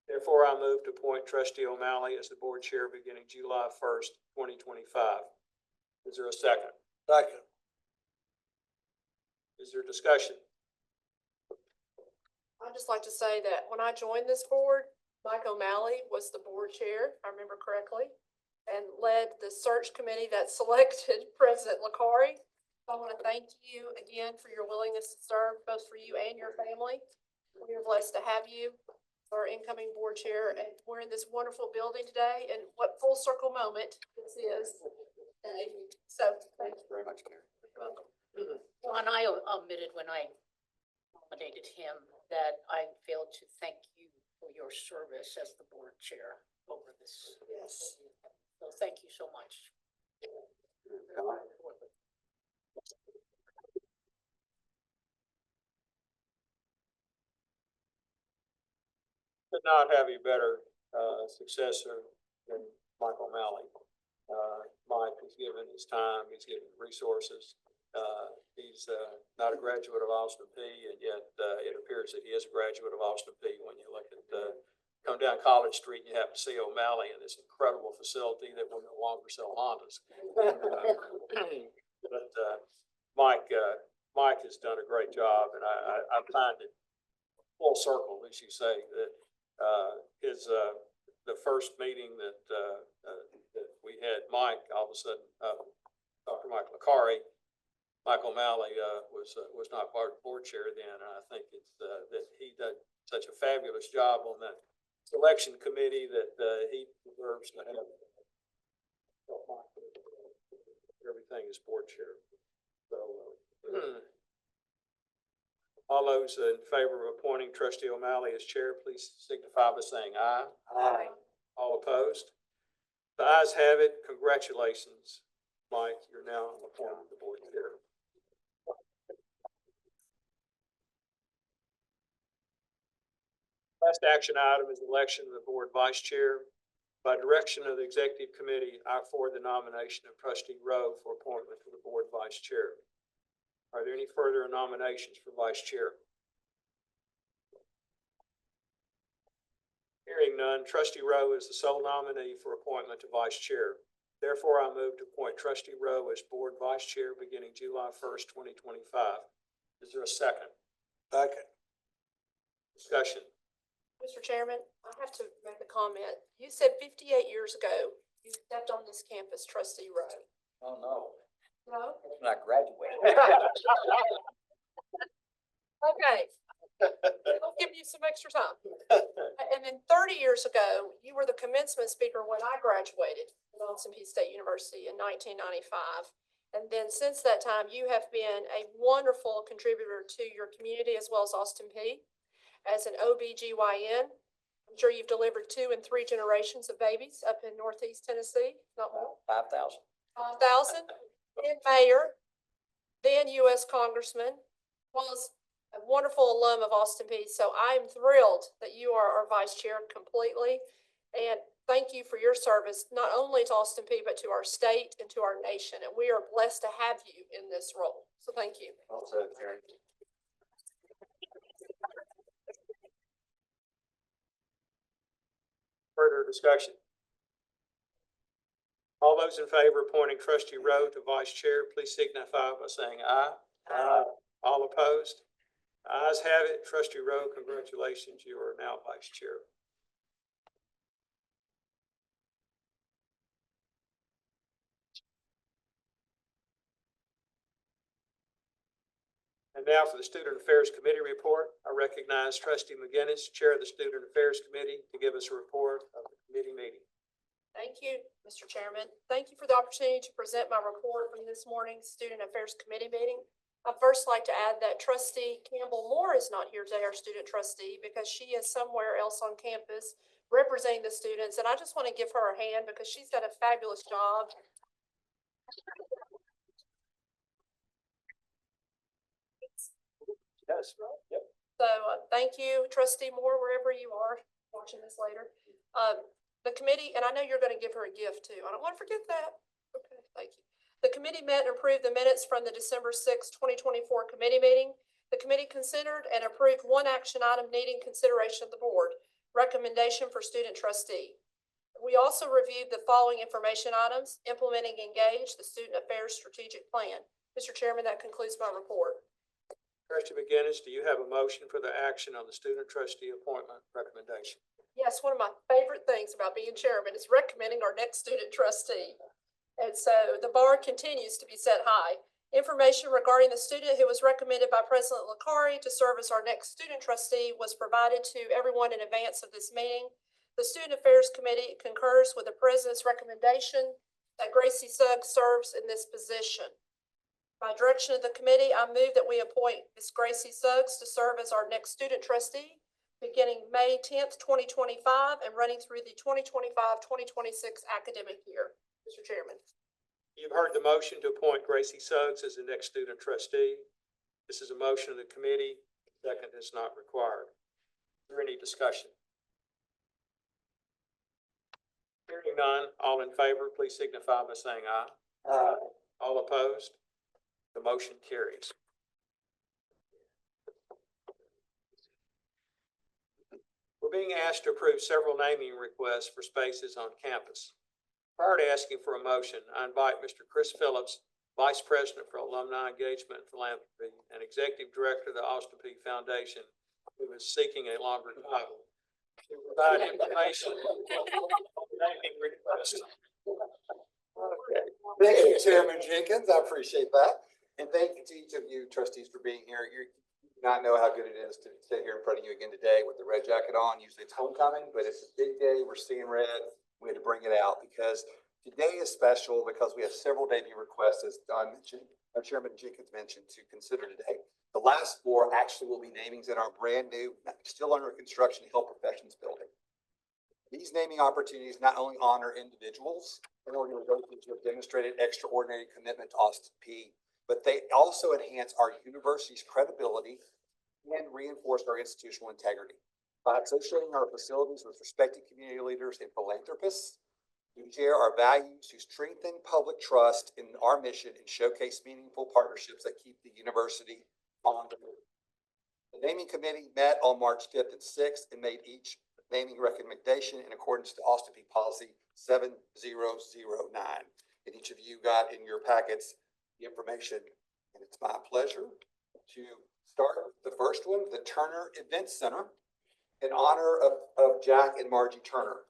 Therefore, I move to appoint trustee O'Malley as the board chair beginning July 1st, 2025. Is there a second? Second. Is there discussion? I'd just like to say that when I joined this board, Mike O'Malley was the board chair, if I remember correctly, and led the search committee that selected President Lakari. I want to thank you again for your willingness to serve, both for you and your family. We are blessed to have you, our incoming board chair, and we're in this wonderful building today, and what full circle moment this is. So, thank you. Very much, Karen. You're welcome. Well, and I omitted when I nominated him that I failed to thank you for your service as the board chair over this. Yes. So thank you so much. Could not have a better successor than Mike O'Malley. Mike has given his time, he's given resources. He's not a graduate of Austin Peay, and yet it appears that he is a graduate of Austin Peay when you look at, come down College Street and you have to see O'Malley in this incredible facility that will no longer sell Hondas. But Mike has done a great job, and I find it full circle, as you say, that the first meeting that we had Mike, all of a sudden, Dr. Mike Lakari, Mike O'Malley was not part of the board chair then, and I think it's that he did such a fabulous job on that selection committee that he deserves to have everything as board chair. So all those in favor of appointing trustee O'Malley as chair, please signify by saying aye. Aye. All opposed? The ayes have it. Congratulations, Mike. You're now appointed the board chair. Last action item is election of the board vice chair. By direction of the executive committee, I forward the nomination of trustee Rowe for appointment to the board vice chair. Are there any further nominations for vice chair? Hearing none, trustee Rowe is the sole nominee for appointment to vice chair. Therefore, I move to appoint trustee Rowe as board vice chair beginning July 1st, 2025. Is there a second? Second. Discussion. Mr. Chairman, I have to make a comment. You said 58 years ago, you stepped on this campus, trustee Rowe. Oh, no, No? that's when I graduated. Okay. I'll give you some extra time. And then 30 years ago, you were the commencement speaker when I graduated from Austin Peay State University in 1995. And then since that time, you have been a wonderful contributor to your community as well as Austin Peay as an OBGYN. I'm sure you've delivered 2 and 3 generations of babies up in Northeast Tennessee, not more. 5,000. 5,000, then mayor, then U.S. congressman, was a wonderful alum of Austin Peay. So I'm thrilled that you are our vice chair completely. And thank you for your service, not only to Austin Peay, but to our state and to our nation. And we are blessed to have you in this role. So thank you. Well said, Karen. Further discussion? All those in favor of appointing trustee Rowe to vice chair, please signify by saying aye. Aye. All opposed? Ayes have it. Trustee Rowe, congratulations. You are now vice chair. And now for the Student Affairs Committee report, I recognize trustee McGinnis, chair of the Student Affairs Committee, to give us a report of the committee meeting. Thank you, Mr. Chairman. Thank you for the opportunity to present my report from this morning's Student Affairs Committee meeting. I'd first like to add that trustee Campbell Moore is not here today, our student trustee, because she is somewhere else on campus representing the students. And I just want to give her a hand because she's done a fabulous job. Yes, yep. So, thank you, trustee Moore, wherever you are watching this later. The committee, and I know you're gonna give her a gift too. I don't wanna forget that. Okay, thank you. The committee met and approved the minutes from the December 2024 committee meeting. The committee considered and approved one action item needing consideration of the board, recommendation for student trustee. We also reviewed the following information items: implementing Engage, the Student Affairs Strategic Plan. Mr. Chairman, that concludes my report. Trustee McGinnis, do you have a motion for the action on the student trustee appointment recommendation? Yes, one of my favorite things about being chairman is recommending our next student trustee. And so the bar continues to be set high. Information regarding the student who was recommended by President Licari to serve as our next student trustee was provided to everyone in advance of this meeting. The Student Affairs Committee concurs with the president's recommendation that Gracie Suggs serves in this position. By direction of the committee, I move that we appoint Ms. Gracie Suggs to serve as our next student trustee beginning May 10th, 2025 and running through the 2025-2026 academic year. Mr. Chairman. You've heard the motion to appoint Gracie Suggs as the next student trustee. This is a motion of the committee. Second is not required. Is there any discussion? Hearing none, all in favor, please signify by saying aye. Aye. All opposed? The motion carries. We're being asked to approve several naming requests for spaces on campus. Prior to asking for a motion, I invite Mr. Chris Phillips, Vice President for Alumni Engagement and Philanthropy and Executive Director of the Austin Peay Foundation, who is seeking a longer title, to provide information on the naming request. Okay. Thank you, Chairman Jenkins. I appreciate that. And thank you to each of you trustees for being here. You do not know how good it is to sit here in front of you again today with the red jacket on. Usually it's homecoming, but it's a big day. We're seeing red. We had to bring it out because today is special because we have several naming requests, as Chairman Jenkins mentioned, to consider today. The last four actually will be namings in our brand new, still under construction Health Professions building. These naming opportunities not only honor individuals and organizations who have demonstrated extraordinary commitment to Austin Peay, but they also enhance our university's credibility and reinforce our institutional integrity. By associating our facilities with respected community leaders and philanthropists who share our values, who strengthen public trust in our mission and showcase meaningful partnerships that keep the university on the move. The naming committee met on March 5th and 6th and made each naming recommendation in accordance to Austin Peay Policy 7009. And each of you got in your packets the information, and it's my pleasure to start with the first one, the Turner Event Center, in honor of Jack and Margie Turner.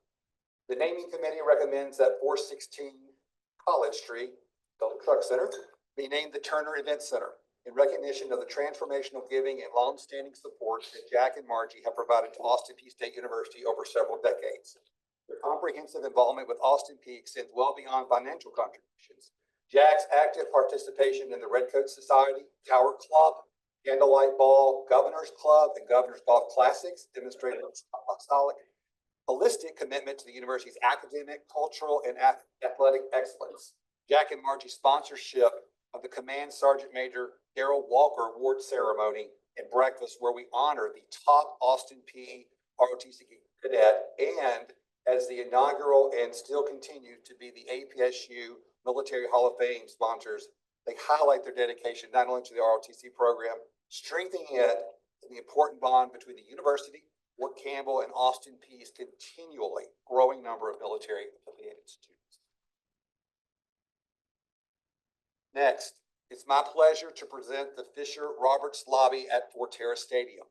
The naming committee recommends that 416 College Street, the Truck Center, be named the Turner Event Center in recognition of the transformational giving and long-standing support that Jack and Margie have provided to Austin Peay State University over several decades. Their comprehensive involvement with Austin Peay extends well beyond financial contributions. Jack's active participation in the Redcoat Society, Tower Club, Candlelight Ball, Governor's Club, and Governor's Golf Classics demonstrated a solid, holistic commitment to the university's academic, cultural, and athletic excellence. Jack and Margie's sponsorship of the Command Sergeant Major Darrell Walker Award Ceremony and breakfast, where we honor the top Austin Peay ROTC cadet, and as the inaugural and still continue to be the APSU Military Hall of Fame sponsors, they highlight their dedication not only to the ROTC program, strengthening it and the important bond between the university, Fort Campbell, and Austin Peay's continually growing number of military affiliated students. Next, it's my pleasure to present the Fisher-Roberts Lobby at Forterra Stadium.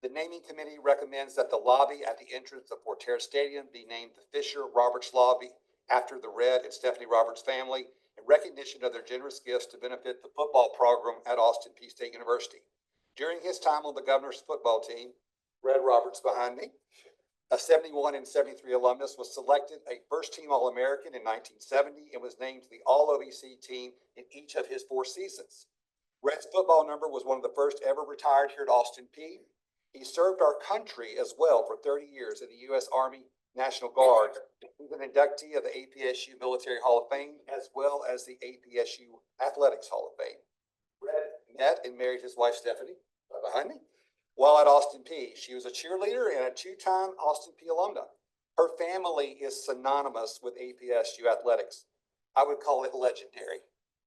The naming committee recommends that the lobby at the entrance of Forterra Stadium be named the Fisher-Roberts Lobby after the Red and Stephanie Roberts family in recognition of their generous gifts to benefit the football program at Austin Peay State University. During his time on the governor's football team, Red Roberts behind me, a 71 and 73 alumnus, was selected a first-team All-American in 1970 and was named to the All-OVC team in each of his 4 seasons. Red's football number was one of the first ever retired here at Austin Peay. He served our country as well for 30 years in the U.S. Army National Guard. He's an inductee of the APSU Military Hall of Fame, as well as the APSU Athletics Hall of Fame. Red met and married his wife, Stephanie, right behind me, while at Austin Peay. She was a cheerleader and a two-time Austin Peay alumna. Her family is synonymous with APSU athletics. I would call it legendary.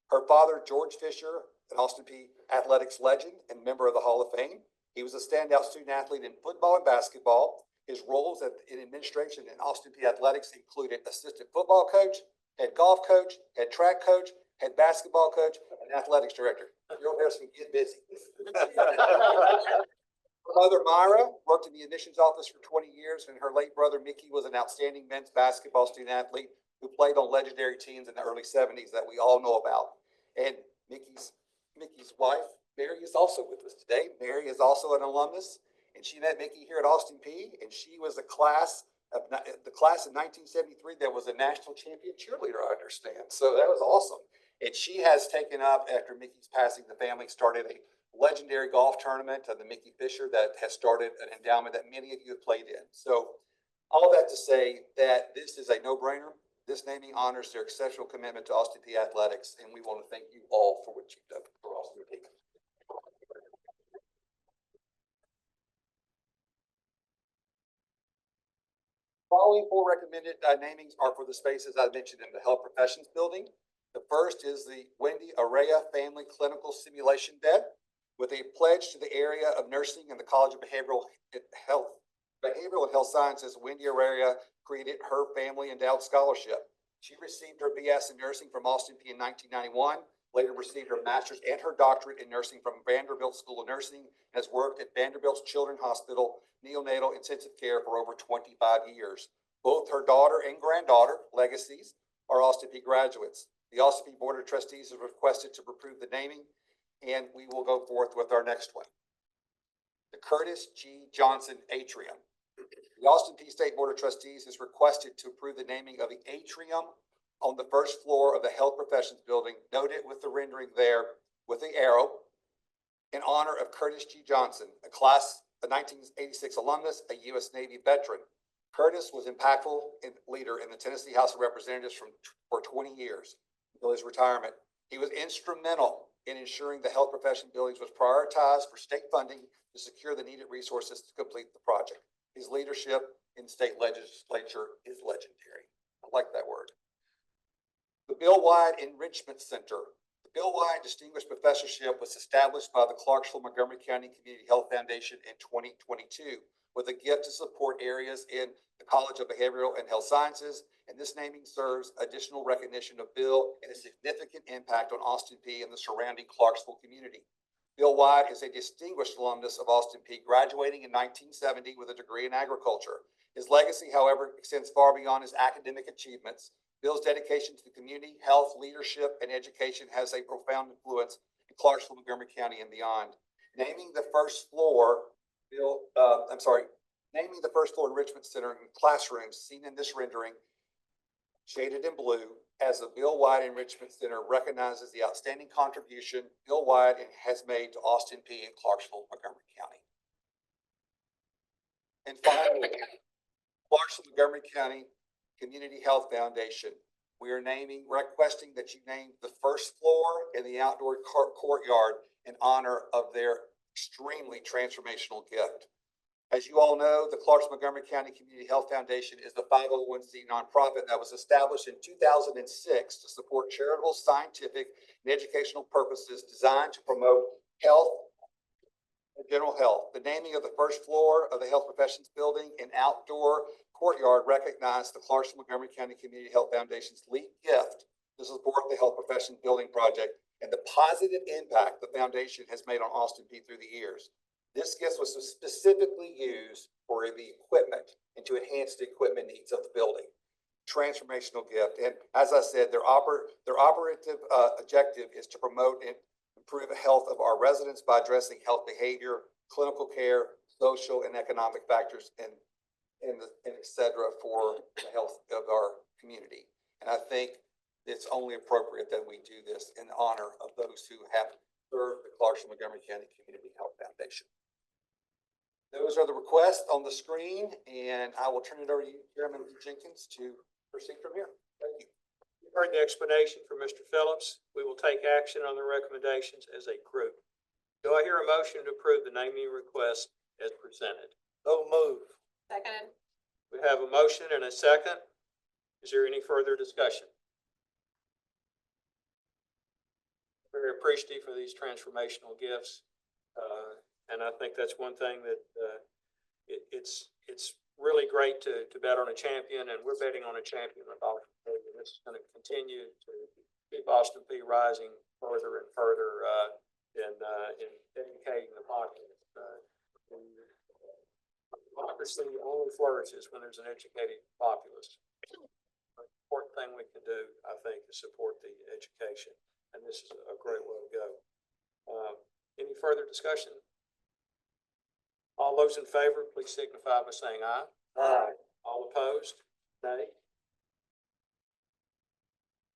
Her father, George Fisher, an Austin Peay athletics legend and member of the Hall of Fame. He was a standout student athlete in football and basketball. His roles in administration in Austin Peay athletics included assistant football coach, head golf coach, head track coach, head basketball coach, and athletics director. Your Harrison, get busy. Her mother, Myra, worked in the admissions office for 20 years, and her late brother, Mickey, was an outstanding men's basketball student athlete who played on legendary teams in the early 70s that we all know about. And Mickey's wife, Mary, is also with us today. Mary is also an alumnus, and she met Mickey here at Austin Peay, and she was the class in 1973 that was a national champion cheerleader, I understand. So that was awesome. And she has taken up, after Mickey's passing, the family started a legendary golf tournament of the Mickey Fisher that has started an endowment that many of you have played in. So all that to say that this is a no-brainer. This naming honors their exceptional commitment to Austin Peay athletics, and we want to thank you all for what you've done for Austin Peay. Following four recommended namings are for the spaces I mentioned in the Health Professions Building. The first is the Wendy Araya Family Clinical Simulation Bed, with a pledge to the area of nursing and the College of Behavioral and Health Sciences. Wendy Araya created her family endowed scholarship. She received her BS in nursing from Austin Peay in 1991, later received her master's and her doctorate in nursing from Vanderbilt School of Nursing, and has worked at Vanderbilt's Children's Hospital neonatal intensive care for over 25 years. Both her daughter and granddaughter, legacies, are Austin Peay graduates. The Austin Peay Board of Trustees has requested to approve the naming, and we will go forth with our next one. The Curtis G. Johnson Atrium. The Austin Peay State Board of Trustees has requested to approve the naming of the atrium on the first floor of the Health Professions Building, noted with the rendering there with the arrow, in honor of Curtis G. Johnson, a 1986 alumnus, a U.S. Navy veteran. Curtis was impactful leader in the Tennessee House of Representatives for 20 years until his retirement. He was instrumental in ensuring the health profession buildings was prioritized for state funding to secure the needed resources to complete the project. His leadership in state legislature is legendary. I like that word. The Bill White Enrichment Center. The Bill White Distinguished Professorship was established by the Clarksville-Montgomery County Community Health Foundation in 2022 with a gift to support areas in the College of Behavioral and Health Sciences, and this naming serves additional recognition of Bill and his significant impact on Austin Peay and the surrounding Clarksville community. Bill White is a distinguished alumnus of Austin Peay, graduating in 1970 with a degree in agriculture. His legacy, however, extends far beyond his academic achievements. Bill's dedication to the community, health, leadership, and education has a profound influence in Clarksville, Montgomery County, and beyond. Naming the first floor enrichment center and classrooms seen in this rendering, shaded in blue, as the Bill White Enrichment Center recognizes the outstanding contribution Bill White has made to Austin Peay and Clarksville, Montgomery County. And finally, Clarksville, Montgomery County Community Health Foundation. We are requesting that you name the first floor and the outdoor courtyard in honor of their extremely transformational gift. As you all know, the Clarksville Montgomery County Community Health Foundation is the 501c nonprofit that was established in 2006 to support charitable, scientific, and educational purposes designed to promote health and general health. The naming of the first floor of the Health Professions Building and outdoor courtyard recognized the Clarksville Montgomery County Community Health Foundation's lead gift to support the Health Professions Building project and the positive impact the foundation has made on Austin Peay through the years. This gift was specifically used for the equipment and to enhance the equipment needs of the building. Transformational gift. And as I said, their operative objective is to promote and improve the health of our residents by addressing health behavior, clinical care, social and economic factors, and et cetera for the health of our community. And I think it's only appropriate that we do this in honor of those who have served the Clarksville Montgomery County Community Health Foundation. Those are the requests on the screen, and I will turn it over to you, Chairman Jenkins, to proceed from here. Thank you. You've heard the explanation from Mr. Phillips. We will take action on the recommendations as a group. Do I hear a motion to approve the naming request as presented. So move. Second. We have a motion and a second. Is there any further discussion? Very appreciative for these transformational gifts. And I think that's one thing that, it's really great to bet on a champion, and we're betting on a champion with Austin Peay. And this is going to continue to keep Austin Peay rising further and further, in educating the populace. Democracy only flourishes when there's an educated populace. The important thing we can do, I think, is support the education, and this is a great way to go. Any further discussion? All those in favor, please signify by saying aye. Aye. All opposed? Nay.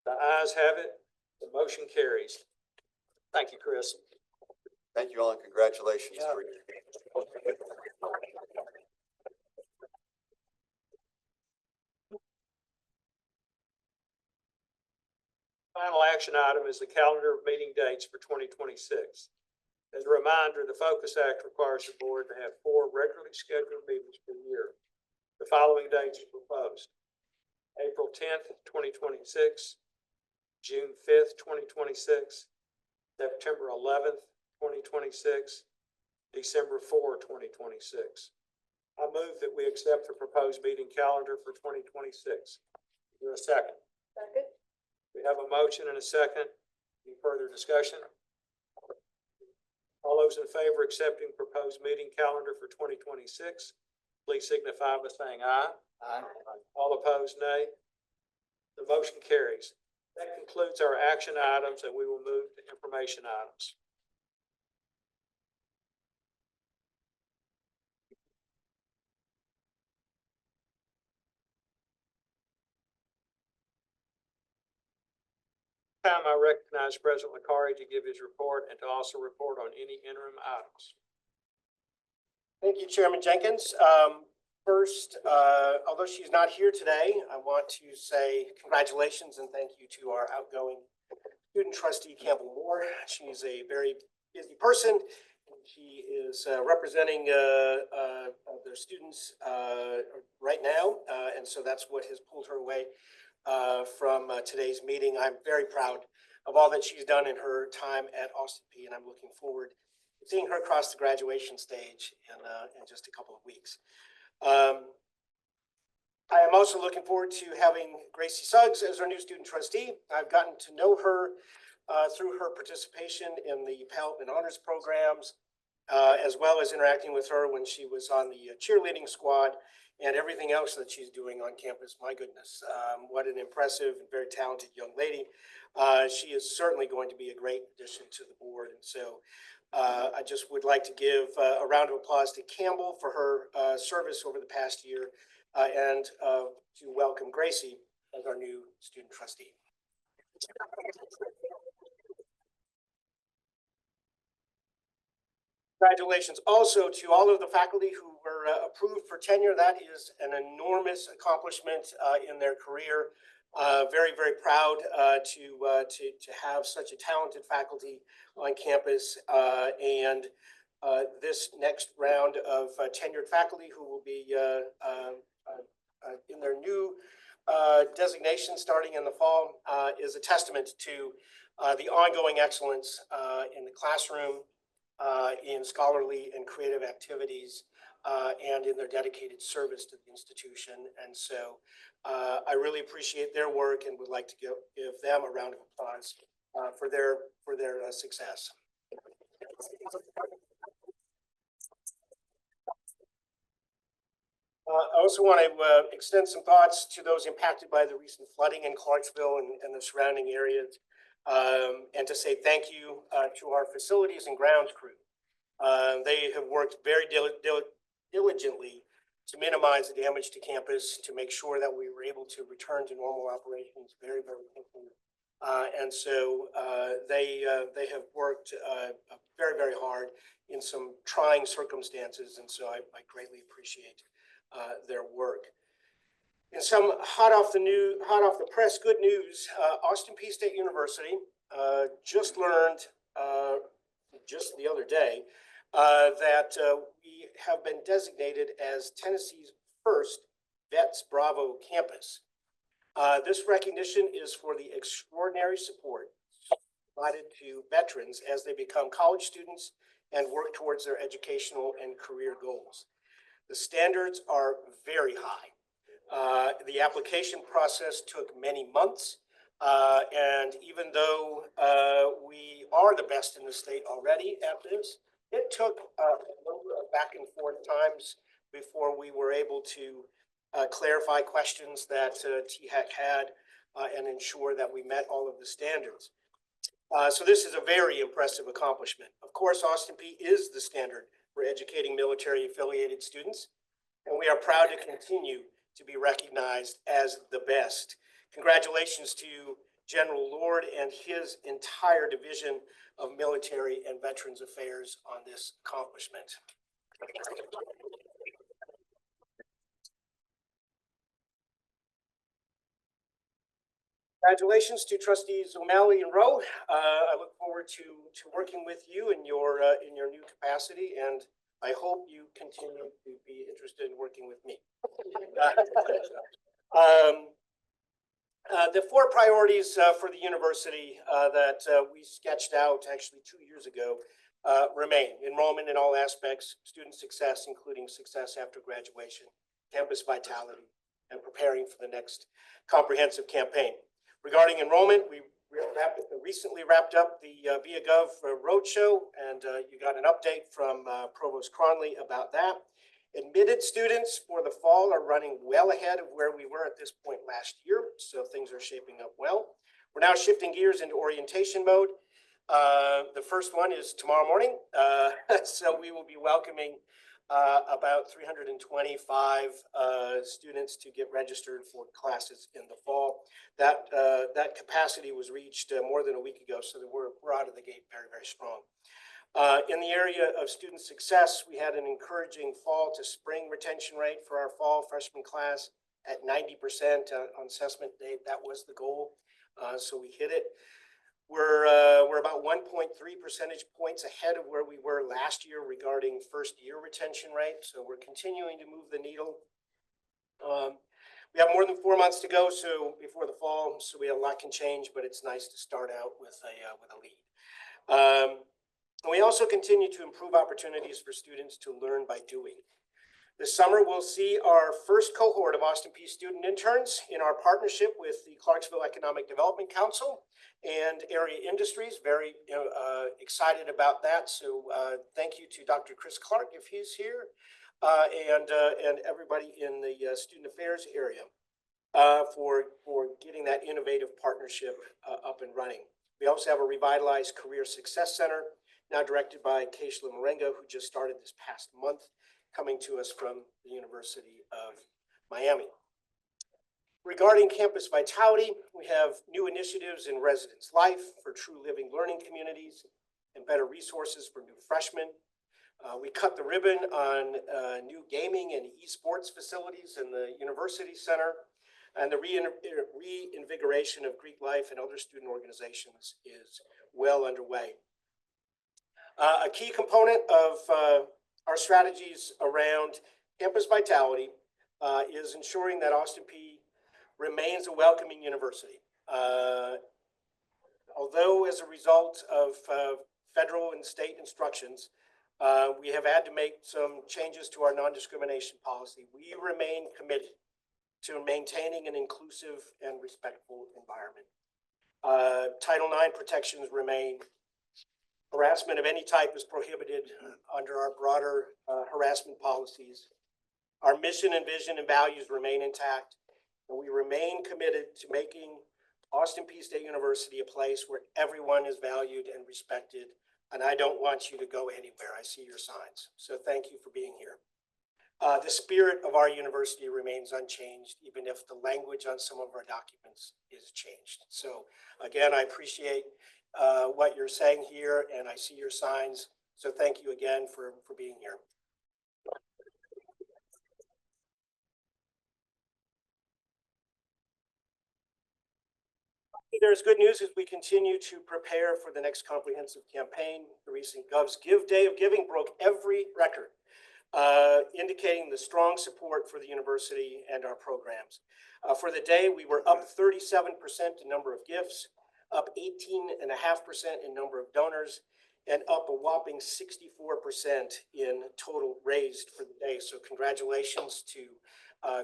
The ayes have it. The motion carries. Thank you, Chris. Thank you all and congratulations. Yeah. for your- Final action item is the calendar of meeting dates for 2026. As a reminder, the Focus Act requires the board to have 4 regularly scheduled meetings per year. The following dates are proposed: April 10th, 2026, June 5th, 2026, September 11th, 2026, December 4, 2026. I move that we accept the proposed meeting calendar for 2026. Is there a second? Second. We have a motion and a second. Any further discussion? All those in favor of accepting proposed meeting calendar for 2026, please signify by saying aye. Aye. All opposed, nay. The motion carries. That concludes our action items, and we will move to information items. Time I recognize President Licari to give his report and to also report on any interim items. Thank you, Chairman Jenkins. First, although she's not here today, I want to say congratulations and thank you to our outgoing student trustee, Campbell Moore. She's a very busy person. She is representing their students right now, and so that's what has pulled her away from today's meeting. I'm very proud of all that she's done in her time at Austin Peay, and I'm looking forward to seeing her across the graduation stage in just a couple of weeks. I am also looking forward to having Gracie Suggs as our new student trustee. I've gotten to know her through her participation in the Pell and Honors programs, as well as interacting with her when she was on the cheerleading squad and everything else that she's doing on campus. My goodness, what an impressive and very talented young lady. She is certainly going to be a great addition to the board. And so I just would like to give a round of applause to Campbell for her service over the past year and to welcome Gracie as our new student trustee. Congratulations also to all of the faculty who were approved for tenure. That is an enormous accomplishment in their career. Very, very proud to have such a talented faculty on campus. And this next round of tenured faculty who will be in their new designation starting in the fall is a testament to the ongoing excellence in the classroom, in scholarly and creative activities, and in their dedicated service to the institution. And so I really appreciate their work and would like to give them a round of applause for their success. I also want to extend some thoughts to those impacted by the recent flooding in Clarksville and the surrounding areas, and to say thank you to our facilities and grounds crew. They have worked very diligently to minimize the damage to campus, to make sure that we were able to return to normal operations very, very quickly. And so they have worked very, very hard in some trying circumstances. And so I greatly appreciate their work. And some hot off the press good news, Austin Peay State University just learned just the other day that we have been designated as Tennessee's first Vets Bravo campus. This recognition is for the extraordinary support provided to veterans as they become college students and work towards their educational and career goals. The standards are very high. The application process took many months. And even though we are the best in the state already at this, it took a number of back and forth times before we were able to clarify questions that THEC had and ensure that we met all of the standards. So this is a very impressive accomplishment. Of course, Austin Peay is the standard for educating military affiliated students, and we are proud to continue to be recognized as the best. Congratulations to General Lord and his entire Division of Military and Veterans Affairs on this accomplishment. Congratulations to Trustees O'Malley and Rowe. I look forward to working with you in your new capacity, and I hope you continue to be interested in working with me. The 4 priorities for the university that we sketched out actually 2 years ago remain: enrollment in all aspects, student success, including success after graduation, campus vitality, and preparing for the next comprehensive campaign. Regarding enrollment, we recently wrapped up the ViaGov roadshow, and you got an update from Provost Cronley about that. Admitted students for the fall are running well ahead of where we were at this point last year, so things are shaping up well. We're now shifting gears into orientation mode. The first one is tomorrow morning, so we will be welcoming about 325 students to get registered for classes in the fall. That capacity was reached more than a week ago, so that we're out of the gate very, very strong. In the area of student success, we had an encouraging fall to spring retention rate for our fall freshman class at 90% on assessment day. That was the goal, so we hit it. We're about 1.3 percentage points ahead of where we were last year regarding first year retention rate. So we're continuing to move the needle. We have more than 4 months to go, so before the fall, so a lot can change, but it's nice to start out with a lead. And we also continue to improve opportunities for students to learn by doing. This summer, we'll see our first cohort of Austin Peay student interns in our partnership with the Clarksville Economic Development Council and area industries. Very excited about that. So thank you to Dr. Chris Clark, if he's here, and everybody in the student affairs area for getting that innovative partnership up and running. We also have a revitalized Career Success Center, now directed by Keishla Marengo, who just started this past month, coming to us from the University of Miami. Regarding campus vitality, we have new initiatives in residence life for true living learning communities and better resources for new freshmen. We cut the ribbon on new gaming and esports facilities in the University Center, and the reinvigoration of Greek life and other student organizations is well underway. A key component of our strategies around campus vitality is ensuring that Austin Peay remains a welcoming university. Although as a result of federal and state instructions, we have had to make some changes to our non-discrimination policy, we remain committed to maintaining an inclusive and respectful environment. Title IX protections remain. Harassment of any type is prohibited under our broader harassment policies. Our mission and vision and values remain intact, and we remain committed to making Austin Peay State University a place where everyone is valued and respected. And I don't want you to go anywhere. I see your signs. So thank you for being here. The spirit of our university remains unchanged, even if the language on some of our documents is changed. So again, I appreciate what you're saying here, and I see your signs. So thank you again for being here. There's good news as we continue to prepare for the next comprehensive campaign. The recent Gov's Give Day of Giving broke every record, indicating the strong support for the university and our programs. For the day, we were up 37% in number of gifts, up 18.5% in number of donors, and up a whopping 64% in total raised for the day. So congratulations to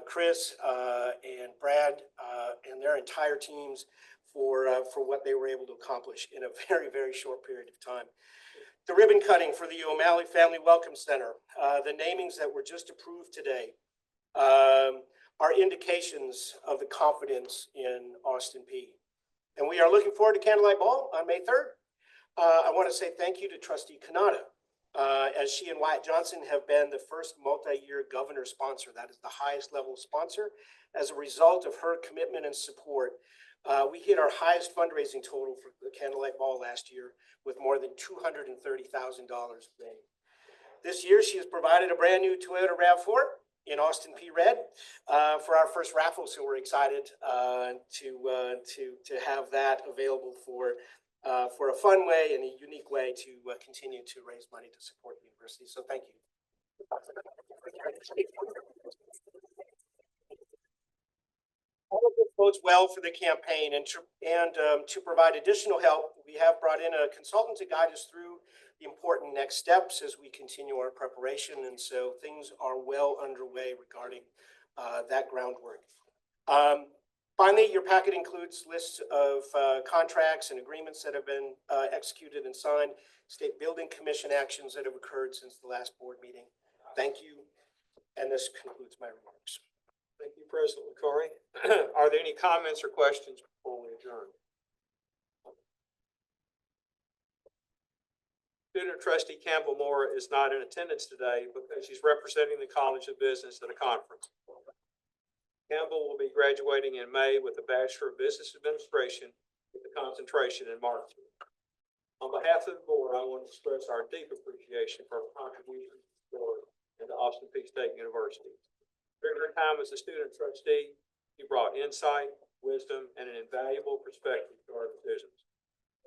Chris and Brad and their entire teams for what they were able to accomplish in a very, very short period of time. The ribbon cutting for the O'Malley Family Welcome Center, the namings that were just approved today are indications of the confidence in Austin Peay. And we are looking forward to Candlelight Ball on May 3rd. I want to say thank you to Trustee Kanata, as she and Wyatt Johnson have been the first multi-year governor sponsor. That is the highest level sponsor. As a result of her commitment and support, we hit our highest fundraising total for the Candlelight Ball last year with more than $230,000 made. This year, she has provided a brand new Toyota RAV4 in Austin Peay Red for our first raffle. So we're excited to have that available for a fun way and a unique way to continue to raise money to support the university. So thank you. All of this bodes well for the campaign, and to provide additional help, we have brought in a consultant to guide us through the important next steps as we continue our preparation. And so things are well underway regarding that groundwork. Finally, your packet includes lists of contracts and agreements that have been executed and signed, state building commission actions that have occurred since the last board meeting. Thank you. And this concludes my remarks. Thank you, President LaCory. Are there any comments or questions before we adjourn? Student Trustee Campbell Moore is not in attendance today because she's representing the College of Business at a conference. Campbell will be graduating in May with a Bachelor of Business Administration with a concentration in marketing. On behalf of the board, I want to express our deep appreciation for her contributions to the board and to Austin Peay State University. During her time as a student trustee, she brought insight, wisdom, and an invaluable perspective to our decisions.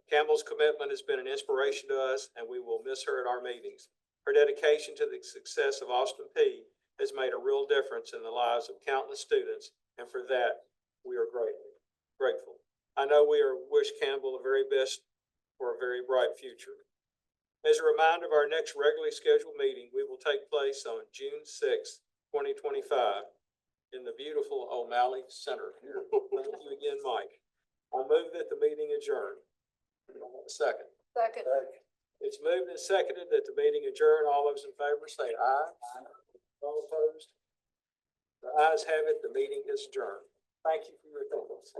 Campbell's commitment has been an inspiration to us, and we will miss her at our meetings. Her dedication to the success of Austin Peay has made a real difference in the lives of countless students, and for that, we are grateful. I know we wish Campbell the very best for a very bright future. As a reminder of our next regularly scheduled meeting, we will take place on June 6th, 2025 in the beautiful O'Malley Center here. Thank you again, Mike. I move that the meeting adjourn. Second. Second. It's moved and seconded that the meeting adjourn. All those in favor say aye. All opposed? The ayes have it. The meeting is adjourned. Thank you for your attendance.